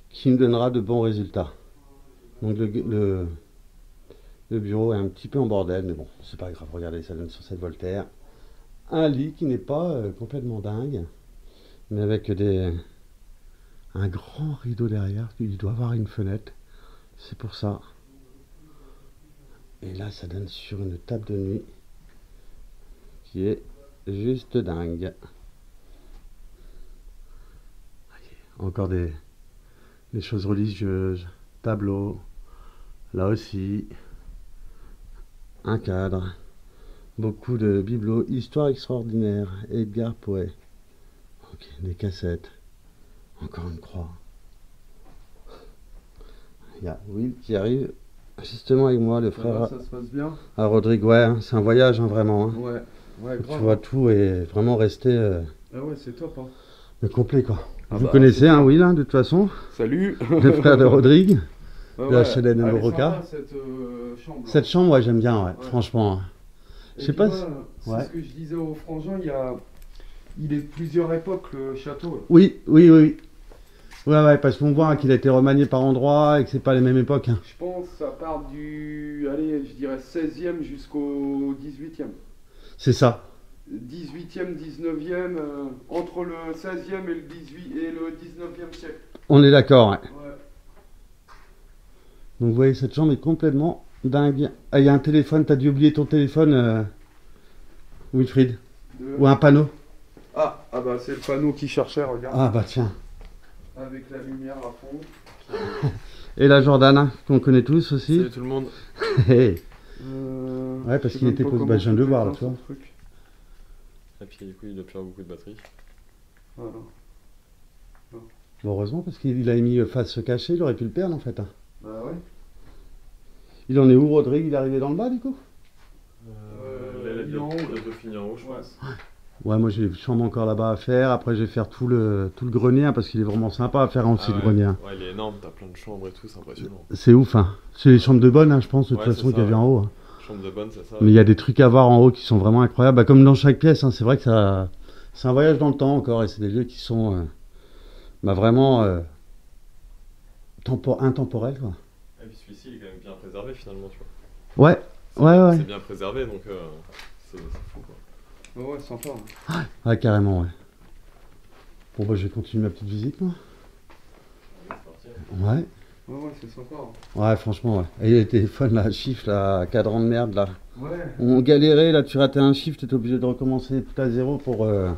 qu'il me donnera de bons résultats. Donc le bureau est un petit peu en bordel, mais bon, c'est pas grave. Regardez, ça donne sur cette Voltaire. Un lit qui n'est pas complètement dingue, mais avec un grand rideau derrière. Il doit avoir une fenêtre, c'est pour ça. Et là, ça donne sur une table de nuit qui est juste dingue. Encore des choses religieuses, tableaux, là aussi, un cadre, beaucoup de bibelots, histoire extraordinaire, Edgar Poe, ok, des cassettes, encore une croix. Il y a Will qui arrive justement avec moi, le frère. Ça se passe bien. À Rodrigue, ouais, hein, c'est un voyage hein, vraiment. Hein. Ouais, grave. Tu vois tout et vraiment rester Ah ouais, c'est top. Hein. le complet quoi. Ah Vous bah, connaissez hein, Will, hein, de toute façon, Salut. le frère de Rodrigue, Ouais, de la chaîne de Roca. Cette chambre. Cette chambre, ouais, j'aime bien, ouais, franchement. Je sais pas si... C'est Ouais. ce que je disais au frangin, il est de plusieurs époques le château. Là. Oui. Ouais, parce qu'on voit hein, qu'il a été remanié par endroits et que c'est pas les mêmes époques. Hein. Je pense que ça part allez, je dirais 16e jusqu'au 18e. C'est ça. 18e, 19e, entre le 16e et le 19e siècle. On est d'accord, ouais. Ouais. Donc vous voyez, cette chambre est complètement dingue. Ah, il y a un téléphone, t'as dû oublier ton téléphone, Wilfried. Ou un panneau. Ah bah c'est le panneau qui cherchait, regarde. Ah bah tiens. Avec la lumière à fond. Et la Jordana, qu'on connaît tous aussi. Salut tout le monde. Hey. Ouais, parce qu'il était posé. Bah, je viens de le voir là, tu vois. Et puis du coup, il doit plus avoir beaucoup de batterie. Voilà. Bon, heureusement, parce qu'il a mis face cachée, il aurait pu le perdre en fait. Hein. Bah ouais. Il en est où, Rodrigue? Il est arrivé dans le bas du coup? Il est en haut. Il doit finir en haut, je pense. Ouais, moi j'ai une chambre encore là-bas à faire. Après, je vais faire tout le grenier hein, parce qu'il est vraiment sympa à faire aussi le grenier. Hein. Ouais, il est énorme, t'as plein de chambres et tout, c'est impressionnant. C'est ouf, hein. C'est les chambres de bonne, hein, je pense, de toute façon, qu'il y avait en haut. Hein. Chambre de bonne, c'est ça. Mais il y a des trucs à voir en haut qui sont vraiment incroyables. Bah, comme dans chaque pièce, hein, c'est vrai que ça, c'est un voyage dans le temps encore. Et c'est des lieux qui sont vraiment intemporels. Quoi. Et puis celui-ci, il est quand même bien préservé finalement, tu vois. Ouais. C'est bien préservé, donc c'est fou quoi. Ouais, sympa. Hein. Ouais, carrément, ouais. Bon, bah, je vais continuer ma petite visite, moi. Ouais. Ouais, c'est sympa. Hein. Ouais, franchement, ouais. Et les téléphones, là, chiffre, là, cadran de merde, là. Ouais. On galérait, là, tu ratais un chiffre, t'étais obligé de recommencer tout à zéro pour le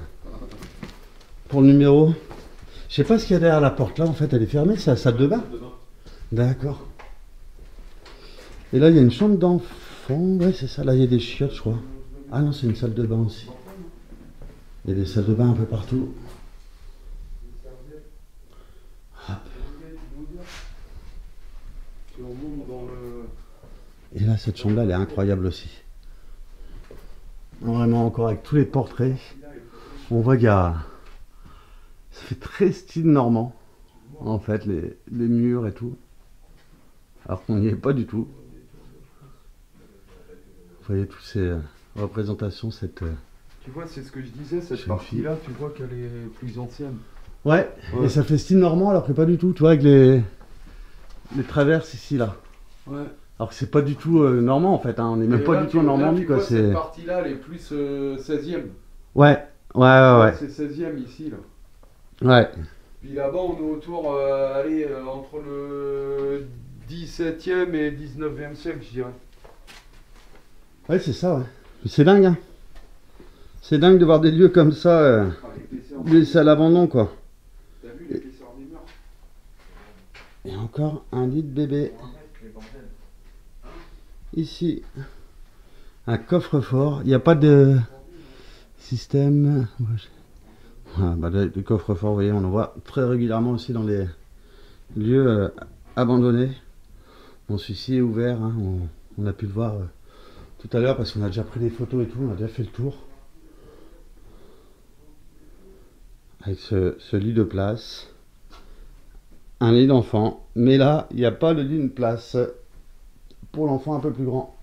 numéro. Je sais pas ce qu'il y a derrière la porte, là, en fait, elle est fermée, c'est la salle de bain. D'accord. Et là, il y a une chambre d'enfant, ouais, c'est ça, là, il y a des chiottes, je crois. Ah non, c'est une salle de bain aussi. Il y a des salles de bain un peu partout. Hop. Et là, cette chambre-là, elle est incroyable aussi. Vraiment, encore avec tous les portraits. On voit qu'il y a... Ça fait très style normand, en fait, les murs et tout. Alors qu'on n'y est pas du tout. Vous voyez toutes ces représentations, cette... Tu vois, c'est ce que je disais, cette partie-là, tu vois qu'elle est plus ancienne. Ouais, et ça fait style normand alors que pas du tout, tu vois, avec les traverses ici, là. Ouais. Alors que c'est pas du tout normand en fait, hein. On n'est même pas du tout en Normandie quoi. Cette partie-là, elle est plus 16e. Ouais. C'est 16e ici, là. Ouais. Puis là-bas, on est autour, entre le 17e et 19e siècle, je dirais. Ouais, c'est ça, ouais. C'est dingue, hein. C'est dingue de voir des lieux comme ça, laissés à l'abandon, quoi. T'as vu l'épaisseur des murs? Et encore un lit de bébé. Ici, un coffre-fort. Il n'y a pas de système. Ah, bah, le coffre-fort, vous voyez, on en voit très régulièrement aussi dans les lieux abandonnés. Bon, celui-ci est ouvert, hein. On a pu le voir tout à l'heure parce qu'on a déjà pris des photos et tout, on a déjà fait le tour. Avec ce lit de place. Un lit d'enfant. Mais là, il n'y a pas le lit de place pour l'enfant un peu plus grand.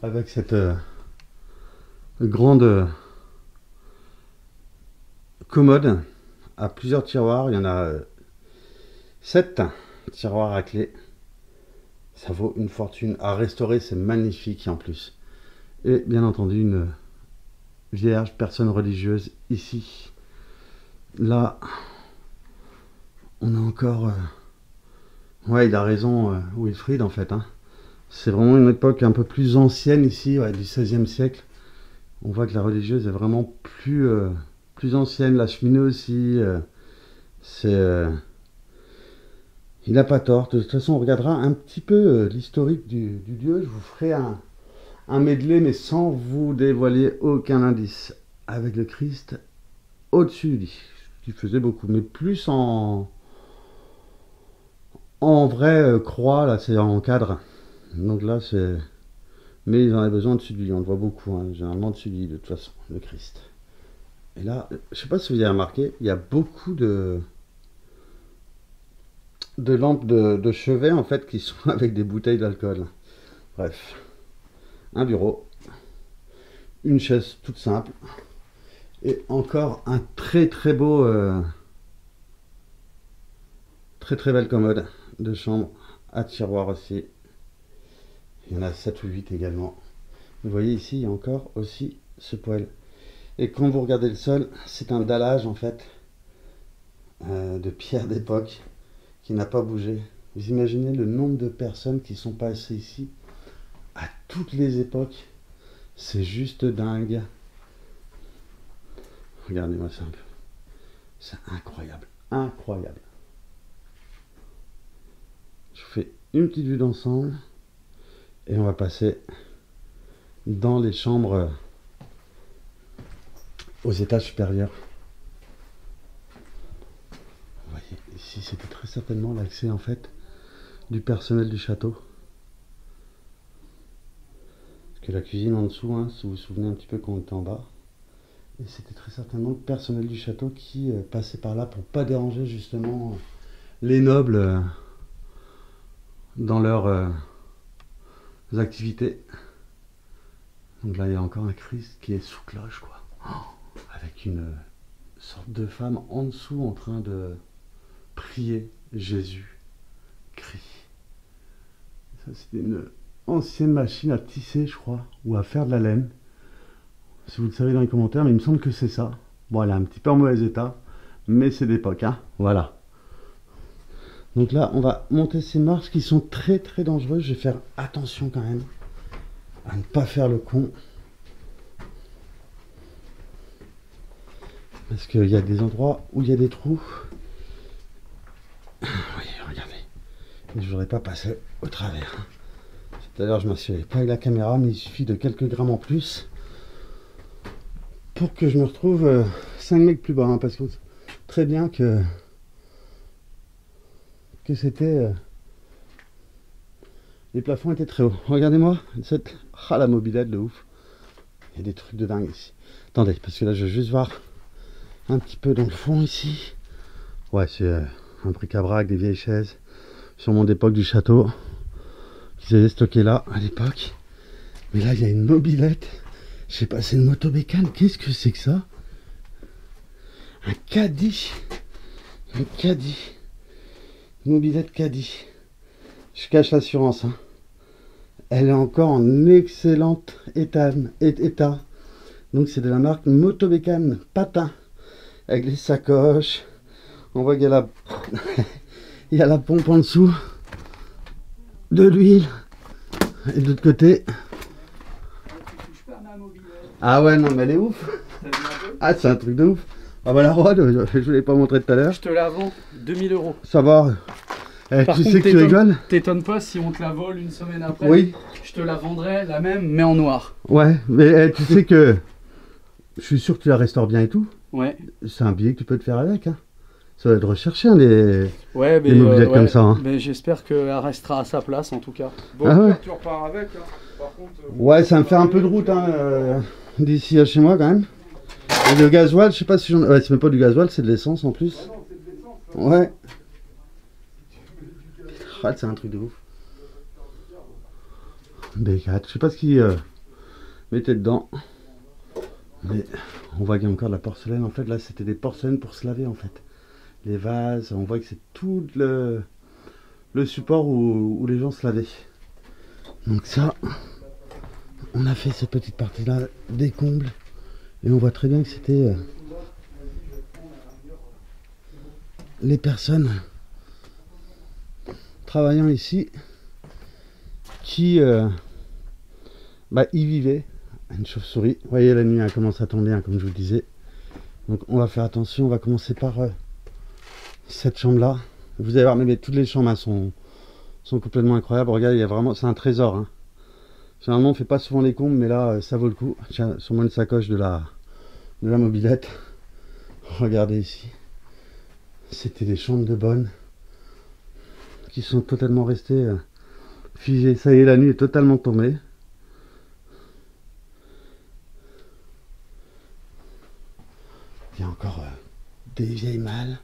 Avec cette grande commode à plusieurs tiroirs. Il y en a 7 tiroirs à clé. Ça vaut une fortune. À restaurer, c'est magnifique en plus. Et bien entendu, une vierge, personne religieuse ici. Là, on a encore... Ouais, il a raison, Wilfried, en fait. Hein. C'est vraiment une époque un peu plus ancienne ici, ouais, du XVIe siècle. On voit que la religieuse est vraiment plus ancienne. La cheminée aussi. Il n'a pas tort. De toute façon, on regardera un petit peu l'historique du lieu. Je vous ferai un medley, mais sans vous dévoiler aucun indice. Avec le Christ au-dessus du lit. Qui faisait beaucoup, mais plus en vraie croix, là c'est en cadre. Donc là c'est... Mais ils en avaient besoin dessus du lit, on le voit beaucoup, hein, généralement dessus du lit de toute façon, le Christ. Et là, je sais pas si vous avez remarqué, il y a beaucoup de lampes de chevet en fait qui sont avec des bouteilles d'alcool. Bref, un bureau, une chaise toute simple, et encore un très très beau... Très belle commode de chambre à tiroir aussi. Il y en a 7 ou 8 également. Vous voyez ici, il y a encore aussi ce poêle. Et quand vous regardez le sol, c'est un dallage en fait de pierre d'époque qui n'a pas bougé. Vous imaginez le nombre de personnes qui sont passées ici à toutes les époques. C'est juste dingue. Regardez-moi ça un peu. C'est incroyable. Incroyable. Je vous fais une petite vue d'ensemble et on va passer dans les chambres aux étages supérieurs. Vous voyez, ici c'était très certainement l'accès en fait du personnel du château. Parce que la cuisine en dessous, hein, si vous vous souvenez un petit peu quand on était en bas. Et c'était très certainement le personnel du château qui passait par là pour pas déranger justement les nobles. Dans leurs activités. Donc là, il y a encore un Christ qui est sous cloche, quoi. Oh, avec une sorte de femme en dessous en train de prier Jésus. Crie. Ça, c'était une ancienne machine à tisser, je crois, ou à faire de la laine. Si vous le savez dans les commentaires, mais il me semble que c'est ça. Bon, elle est un petit peu en mauvais état, mais c'est d'époque, hein. Voilà. Donc là, on va monter ces marches qui sont très dangereuses. Je vais faire attention quand même à ne pas faire le con. Parce qu'il y a des endroits où il y a des trous. Oui, regardez. Je ne voudrais pas passer au travers. Tout à l'heure, je ne m'assurais pas avec la caméra, mais il suffit de quelques grammes en plus pour que je me retrouve 5 mètres plus bas. Hein, parce que très bien que c'était... les plafonds étaient très hauts. Regardez-moi, la mobilette de ouf. Il y a des trucs de dingue ici. Attendez, parce que là je vais juste voir un petit peu dans le fond ici. Ouais, c'est un bric-à-brac, des vieilles chaises. Sûrement d'époque du château. Qu'ils avaient stocké là, à l'époque. Mais là, il y a une mobilette. Je sais pas, c'est une motobécane. Qu'est-ce que c'est que ça? Un caddie. Un caddie. Mobilette caddie. Je cache l'assurance. Hein. Elle est encore en excellent état. Donc c'est de la marque Motobécane Patin. Avec les sacoches. On voit qu'il y a la... il y a la pompe en dessous. De l'huile. Et de l'autre côté, Ah ouais, non, mais elle est ouf. T'as vu un peu? Ah, c'est un truc de ouf. Ah bah la rôde, je ne l'ai pas montré tout à l'heure. Je te la vends 2000 €. Ça va. Eh, Par tu contre, sais que tu rigoles? T'étonnes pas si on te la vole une semaine après. Oui. Je te la vendrai la même, mais en noir. Ouais, mais tu sais que je suis sûr que tu la restaures bien et tout. Ouais. C'est un billet que tu peux te faire avec. Hein. Ça va être recherché, hein, les... Ouais, mais Des mobilettes comme ça, hein. Mais j'espère qu'elle restera à sa place en tout cas. Bon, Ah ouais. tu repars avec. Hein. Par contre, Ouais, ça me fait un peu de route hein, d'ici à chez moi quand même. Et le gasoil, je sais pas si j'en... Ouais, c'est même pas du gasoil, c'est de l'essence en plus. Ah non, c'est de l'essence. Hein. Ouais. Ah, c'est un truc de ouf. B4, je sais pas ce qu'ils mettaient dedans. Mais on voit qu'il y a encore de la porcelaine. En fait, là, c'était des porcelaines pour se laver en fait. Les vases, on voit que c'est tout le support où les gens se lavaient. Donc ça, on a fait cette petite partie-là des combles. Et on voit très bien que c'était les personnes travaillant ici qui y vivaient. Une chauve-souris. Vous voyez, la nuit elle commence à tomber, hein, comme je vous le disais. Donc on va faire attention. On va commencer par cette chambre-là. Vous allez voir, mais toutes les chambres hein, sont complètement incroyables. Regardez, il y a vraiment, c'est un trésor. Hein. Généralement, on fait pas souvent les combles, mais là, ça vaut le coup. Tiens, sûrement une sacoche de la mobilette. Regardez ici. C'était des chambres de bonne qui sont totalement restées figées. Ça y est, la nuit est totalement tombée. Il y a encore des vieilles malles,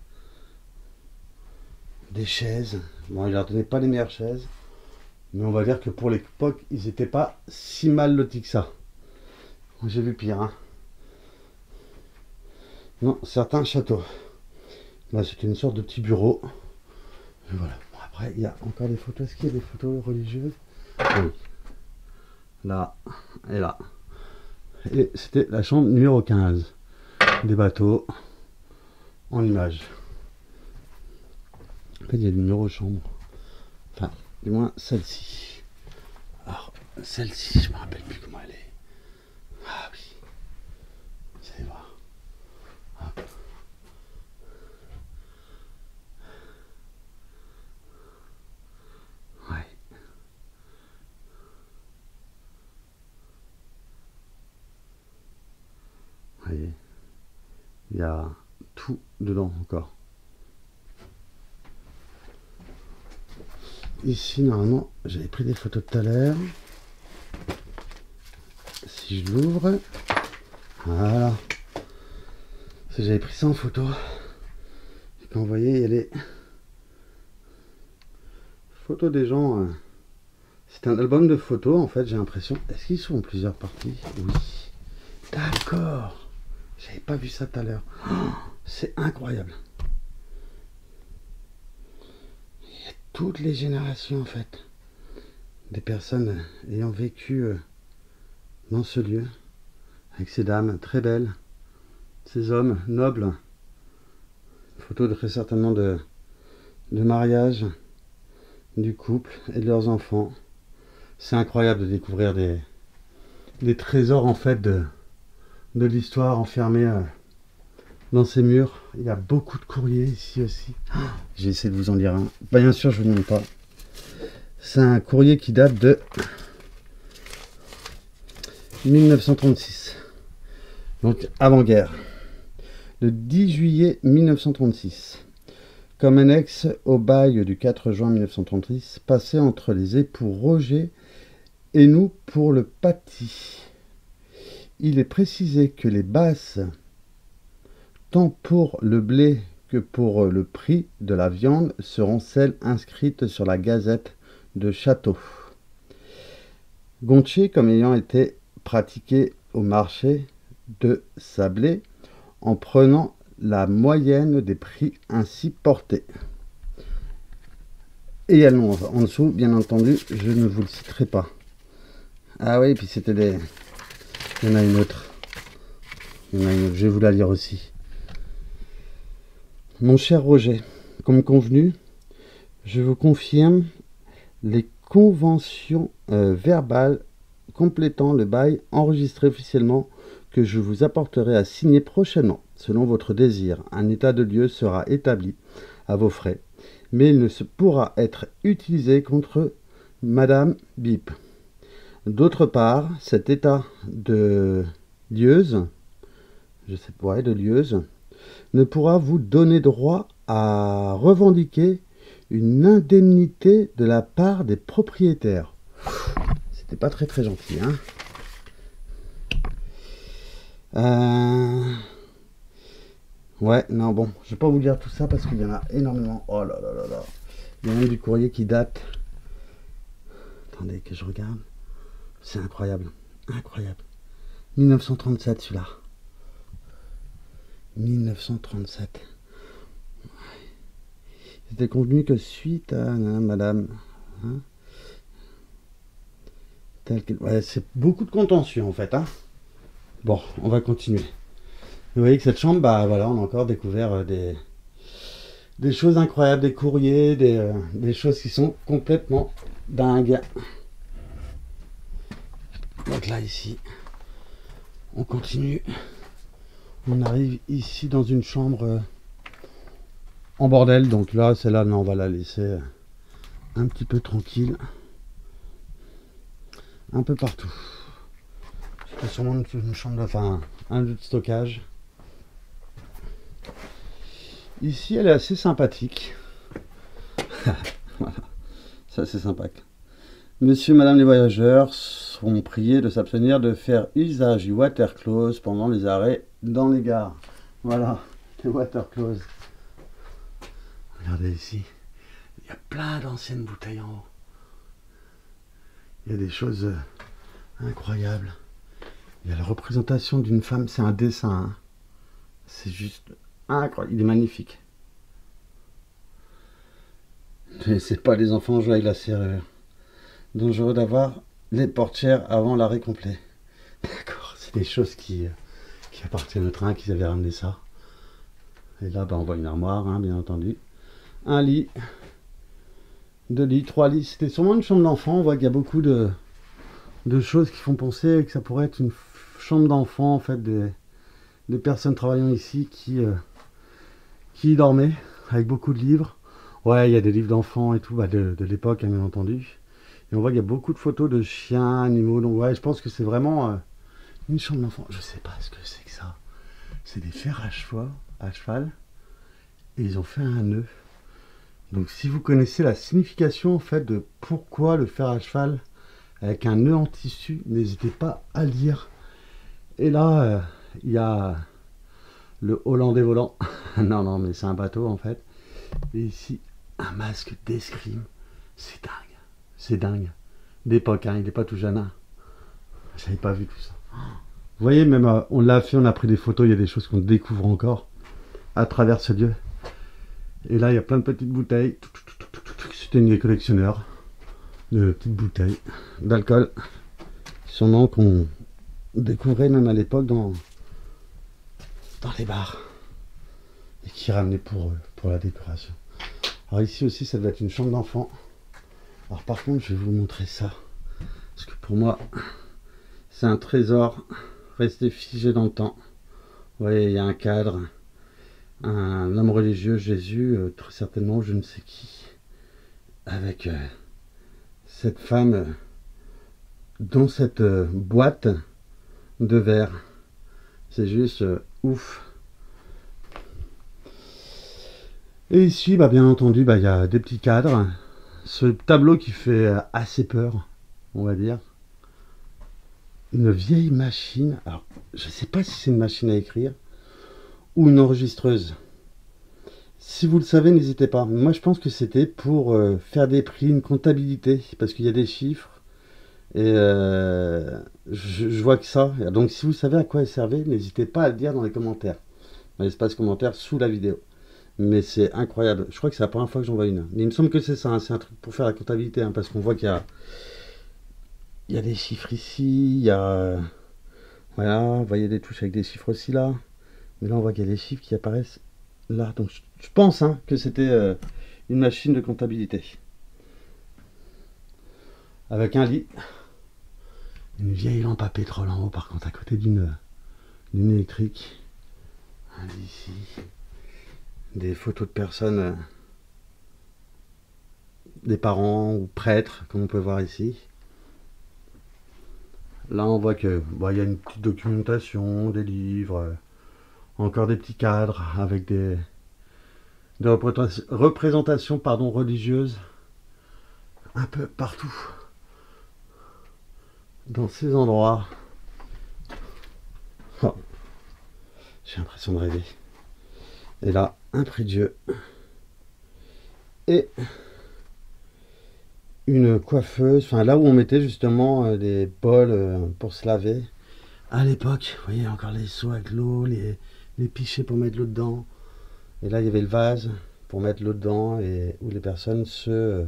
des chaises. Bon, il leur donnait pas les meilleures chaises, mais on va dire que pour l'époque, ils n'étaient pas si mal lotis que ça. J'ai vu pire. Hein. Non, certains châteaux. Là, c'était une sorte de petit bureau. Et voilà. Bon, après, il y a encore des photos. Est-ce qu'il y a des photos religieuses? Oui. Là et là. Et c'était la chambre numéro 15. Des bateaux en images. En fait, il y a des numéros de chambre. Enfin, du moins celle-ci. Alors, celle-ci, je me rappelle plus comment elle est. Ah oui. Vous allez voir. Hop. Ouais. Vous voyez. Il y a tout dedans encore. Ici, normalement, j'avais pris des photos tout à l'heure. Si je l'ouvre, voilà. J'avais pris ça en photo. Et quand vous voyez, il y a les photos des gens. C'est un album de photos, en fait, j'ai l'impression. Est-ce qu'ils sont en plusieurs parties? Oui. D'accord. J'avais pas vu ça tout à l'heure. Oh, c'est incroyable. Il y a toutes les générations en fait. Des personnes ayant vécu dans ce lieu. Avec ces dames très belles. Ces hommes nobles. Photos très certainement de mariage. Du couple et de leurs enfants. C'est incroyable de découvrir des trésors en fait de l'histoire enfermée dans ces murs. Il y a beaucoup de courriers ici aussi. J'ai essayé de vous en dire un. Bien sûr, je ne vous demande pas. C'est un courrier qui date de 1936. Donc avant-guerre. Le 10 juillet 1936. Comme annexe au bail du 4 juin 1936, passé entre les époux Roger et nous pour le Paty. Il est précisé que les basses, tant pour le blé que pour le prix de la viande, seront celles inscrites sur la gazette de Château. Gontier comme ayant été pratiqué au marché de Sablé en prenant la moyenne des prix ainsi portés. Et allons en dessous, bien entendu, je ne vous le citerai pas. Ah oui, puis c'était des... Il y en a une autre. Je vais vous la lire aussi. Mon cher Roger, comme convenu, je vous confirme les conventions verbales complétant le bail enregistré officiellement que je vous apporterai à signer prochainement, selon votre désir. Un état de lieu sera établi à vos frais, mais il ne se pourra être utilisé contre Madame Bip. D'autre part, cet état de lieuse, ne pourra vous donner droit à revendiquer une indemnité de la part des propriétaires. C'était pas très très gentil, hein. Ouais, non, bon, je vais pas vous lire tout ça parce qu'il y en a énormément. Oh là là là là. Il y a même du courrier qui date. Attendez que je regarde. C'est incroyable. Incroyable. 1937 celui-là. 1937. C'était convenu que suite à madame. Hein, ouais, c'est beaucoup de contentieux en fait. Hein. Bon, on va continuer. Vous voyez que cette chambre, bah voilà, on a encore découvert des choses incroyables, des courriers, des choses qui sont complètement dingues. Donc là, ici, on continue. On arrive ici dans une chambre en bordel. Donc là, celle-là, non, on va la laisser un petit peu tranquille. Un peu partout. C'est sûrement une chambre, enfin, un lieu de stockage. Ici, elle est assez sympathique. Voilà, ça c'est sympa. Monsieur et madame les voyageurs sont priés de s'abstenir de faire usage du water close pendant les arrêts dans les gares. Voilà, le water close. Regardez ici, il y a plein d'anciennes bouteilles en haut. Il y a des choses incroyables. Il y a la représentation d'une femme, c'est un dessin. Hein. C'est juste incroyable, il est magnifique. Mais c'est pas les enfants jouent avec la serrure. Dangereux d'avoir les portières avant l'arrêt complet. D'accord, c'est des choses qui appartiennent au train, qu'ils avaient ramené ça. Et là, bah, on voit une armoire, hein, bien entendu. Un lit, 2 lits, 3 lits. C'était sûrement une chambre d'enfant. On voit qu'il y a beaucoup de choses qui font penser que ça pourrait être une chambre d'enfant, en fait, des personnes travaillant ici qui y dormaient, avec beaucoup de livres. Ouais, il y a des livres d'enfants et tout, bah, de l'époque, hein, bien entendu. Et on voit qu'il y a beaucoup de photos de chiens, animaux. Donc ouais, je pense que c'est vraiment une chambre d'enfant. Je sais pas ce que c'est que ça. C'est des fers à cheval. Et ils ont fait un nœud. Donc si vous connaissez la signification en fait de pourquoi le fer à cheval avec un nœud en tissu, n'hésitez pas à lire. Et là, il y a le Hollandais volant. non, mais c'est un bateau en fait. Et ici, un masque d'escrime. C'est dingue. C'est dingue. D'époque, hein. Il n'est pas tout jeune. Hein. J'avais pas vu tout ça. Vous voyez, même on l'a fait, on a pris des photos. Il y a des choses qu'on découvre encore à travers ce lieu. Et là, il y a plein de petites bouteilles. C'était une des collectionneurs de petites bouteilles d'alcool. Sûrement qu'on découvrait même à l'époque dans les bars. Et qui ramenaient pour la décoration. Alors ici aussi, ça doit être une chambre d'enfant. Alors par contre, je vais vous montrer ça. Parce que pour moi, c'est un trésor resté figé dans le temps. Vous voyez, il y a un cadre. Un homme religieux, Jésus, très certainement, je ne sais qui. Avec cette femme dans cette boîte de verre. C'est juste ouf. Et ici, bah, bien entendu, bah, y a des petits cadres. Ce tableau qui fait assez peur, on va dire. Une vieille machine. Alors, je ne sais pas si c'est une machine à écrire ou une enregistreuse. Si vous le savez, n'hésitez pas. Moi, je pense que c'était pour faire des prix, une comptabilité, parce qu'il y a des chiffres. Et je vois que ça. Donc, si vous savez à quoi elle servait, n'hésitez pas à le dire dans les commentaires. Dans l'espace commentaire sous la vidéo. Mais c'est incroyable. Je crois que c'est la première fois que j'en vois une. Mais il me semble que c'est ça. Hein. C'est un truc pour faire la comptabilité. Hein, parce qu'on voit qu'il y a des chiffres ici. Il y a... Voilà. Vous voyez des touches avec des chiffres aussi là. Mais là, on voit qu'il y a des chiffres qui apparaissent là. Donc, je pense hein, que c'était une machine de comptabilité. Avec un lit. Une vieille lampe à pétrole en haut, par contre, à côté d'une lune électrique. Ici, des photos de personnes, des parents ou prêtres, comme on peut voir ici. Là, on voit que il y a une petite documentation, des livres, encore des petits cadres avec des représentations religieuses un peu partout dans ces endroits. Oh, j'ai l'impression de rêver. Et là, un prie-Dieu et une coiffeuse, enfin là où on mettait justement des bols pour se laver à l'époque. Vous voyez encore les seaux avec l'eau, les pichets pour mettre l'eau dedans. Et là il y avait le vase pour mettre l'eau dedans et où les personnes se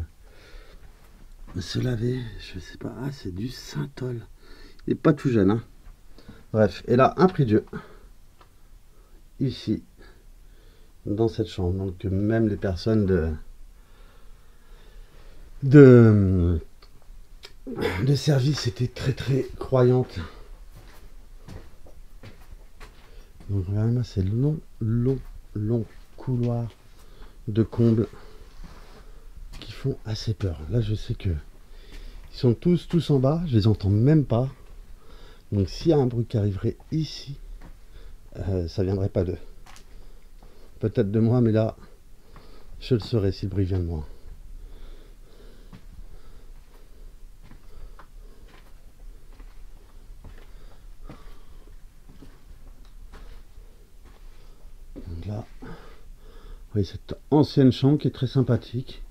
lavaient. Je sais pas, ah c'est du Saint-Ol. Il n'est pas tout jeune, hein. Bref, et là un prie-Dieu ici dans cette chambre. Donc même les personnes de service étaient très très croyantes. Donc regardez-moi ces longs couloirs de combles qui font assez peur. Là je sais que ils sont tous en bas, je les entends même pas. Donc s'il y a un bruit qui arriverait ici, ça viendrait pas d'eux. Peut-être de moi, mais là je le saurais si le bruit vient de moi. Donc là, vous voyez cette ancienne chambre qui est très sympathique.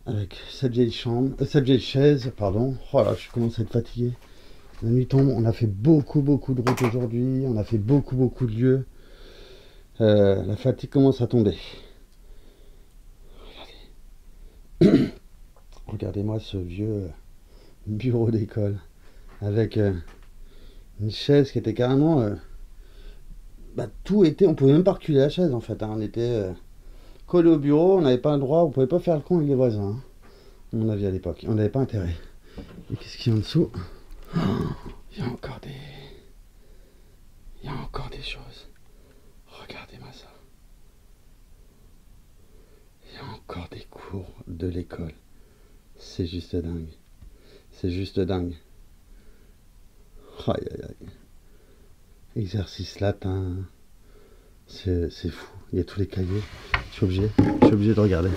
Avec cette vieille chaise, pardon. Oh là, je commence à être fatigué. La nuit tombe, on a fait beaucoup de routes aujourd'hui, on a fait beaucoup de lieux. La fatigue commence à tomber. Regardez. Regardez-moi ce vieux bureau d'école avec une chaise qui était carrément... tout était... On pouvait même pas reculer la chaise en fait. Hein. On était collé au bureau, on n'avait pas le droit, on pouvait pas faire le con avec les voisins. Hein, à mon avis à l'époque. On n'avait pas intérêt. Et qu'est-ce qu'il y a en dessous? Il y a encore des choses. Regardez-moi ça. Il y a encore des cours de l'école. C'est juste dingue. C'est juste dingue. Aïe aïe aïe. Exercice latin. C'est fou. Il y a tous les cahiers. Je suis obligé de regarder.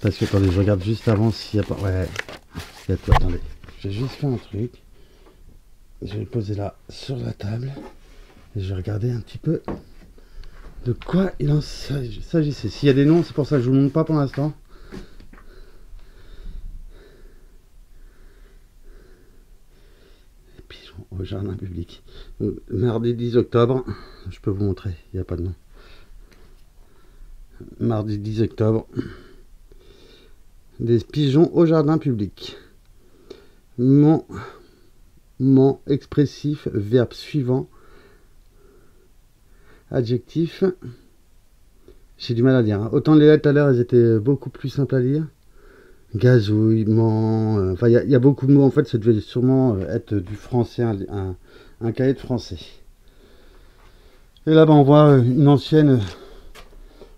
Parce que attendez, je regarde juste avant s'il n'y a pas... Ouais. Il y a tout. Attendez. J'ai juste fait un truc. Je vais le poser là sur la table. Et je vais regarder un petit peu de quoi il en s'agissait. S'il y a des noms, c'est pour ça que je vous montre pas pour l'instant. Les pigeons au jardin public. Mardi 10 octobre. Je peux vous montrer, il n'y a pas de nom. Mardi 10 octobre. Des pigeons au jardin public. Mon expressif, verbe suivant. Adjectif. J'ai du mal à lire. Hein. Autant les lettres tout à l'heure, elles étaient beaucoup plus simples à lire. Gazouillement. Enfin, il y a beaucoup de mots. En fait, ça devait sûrement être du français, un cahier de français. Et là, on voit une ancienne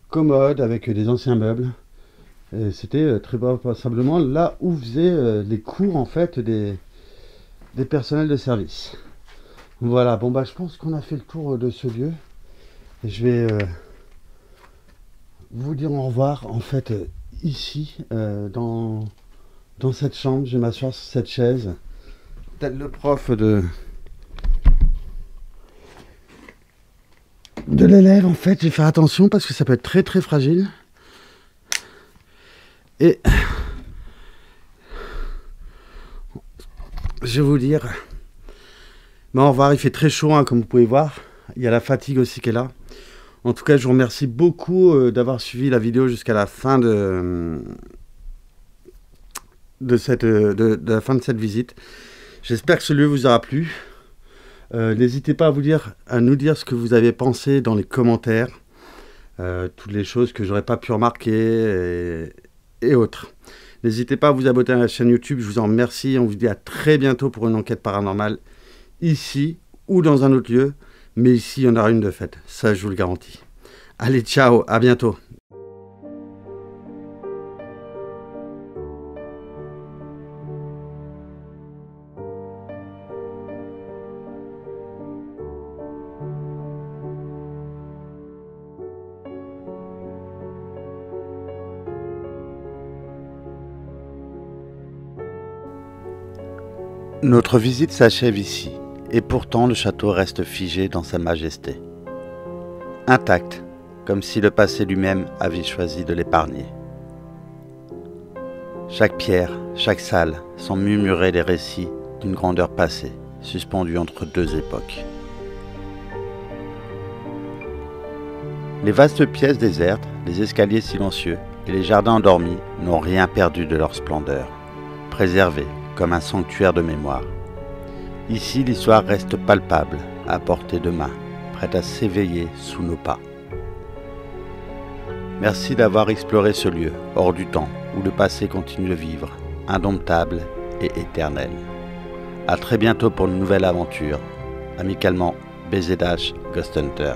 commode avec des anciens meubles. C'était très probablement là où faisaient les cours en fait des personnels de service. Voilà, bon je pense qu'on a fait le tour de ce lieu. Et je vais vous dire au revoir en fait ici dans cette chambre. Je vais m'asseoir sur cette chaise tel le prof de l'élève en fait. Je vais faire attention parce que ça peut être très très fragile. Et je vais vous dire, au revoir, il fait très chaud hein, comme vous pouvez voir, il y a la fatigue aussi qui est là. En tout cas, je vous remercie beaucoup d'avoir suivi la vidéo jusqu'à la fin de la fin de cette visite. J'espère que ce lieu vous aura plu. N'hésitez pas à nous dire ce que vous avez pensé dans les commentaires, toutes les choses que j'aurais pas pu remarquer et autres. N'hésitez pas à vous abonner à la chaîne YouTube, je vous en remercie. On vous dit à très bientôt pour une enquête paranormale ici ou dans un autre lieu, mais ici, il y en aura une de faite, ça je vous le garantis. Allez, ciao, à bientôt. Notre visite s'achève ici, et pourtant le château reste figé dans sa majesté. Intact, comme si le passé lui-même avait choisi de l'épargner. Chaque pierre, chaque salle sont murmurés les récits d'une grandeur passée, suspendue entre deux époques. Les vastes pièces désertes, les escaliers silencieux et les jardins endormis n'ont rien perdu de leur splendeur, préservés comme un sanctuaire de mémoire. Ici, l'histoire reste palpable, à portée de main, prête à s'éveiller sous nos pas. Merci d'avoir exploré ce lieu, hors du temps, où le passé continue de vivre, indomptable et éternel. À très bientôt pour une nouvelle aventure. Amicalement, BZH Ghost Hunter.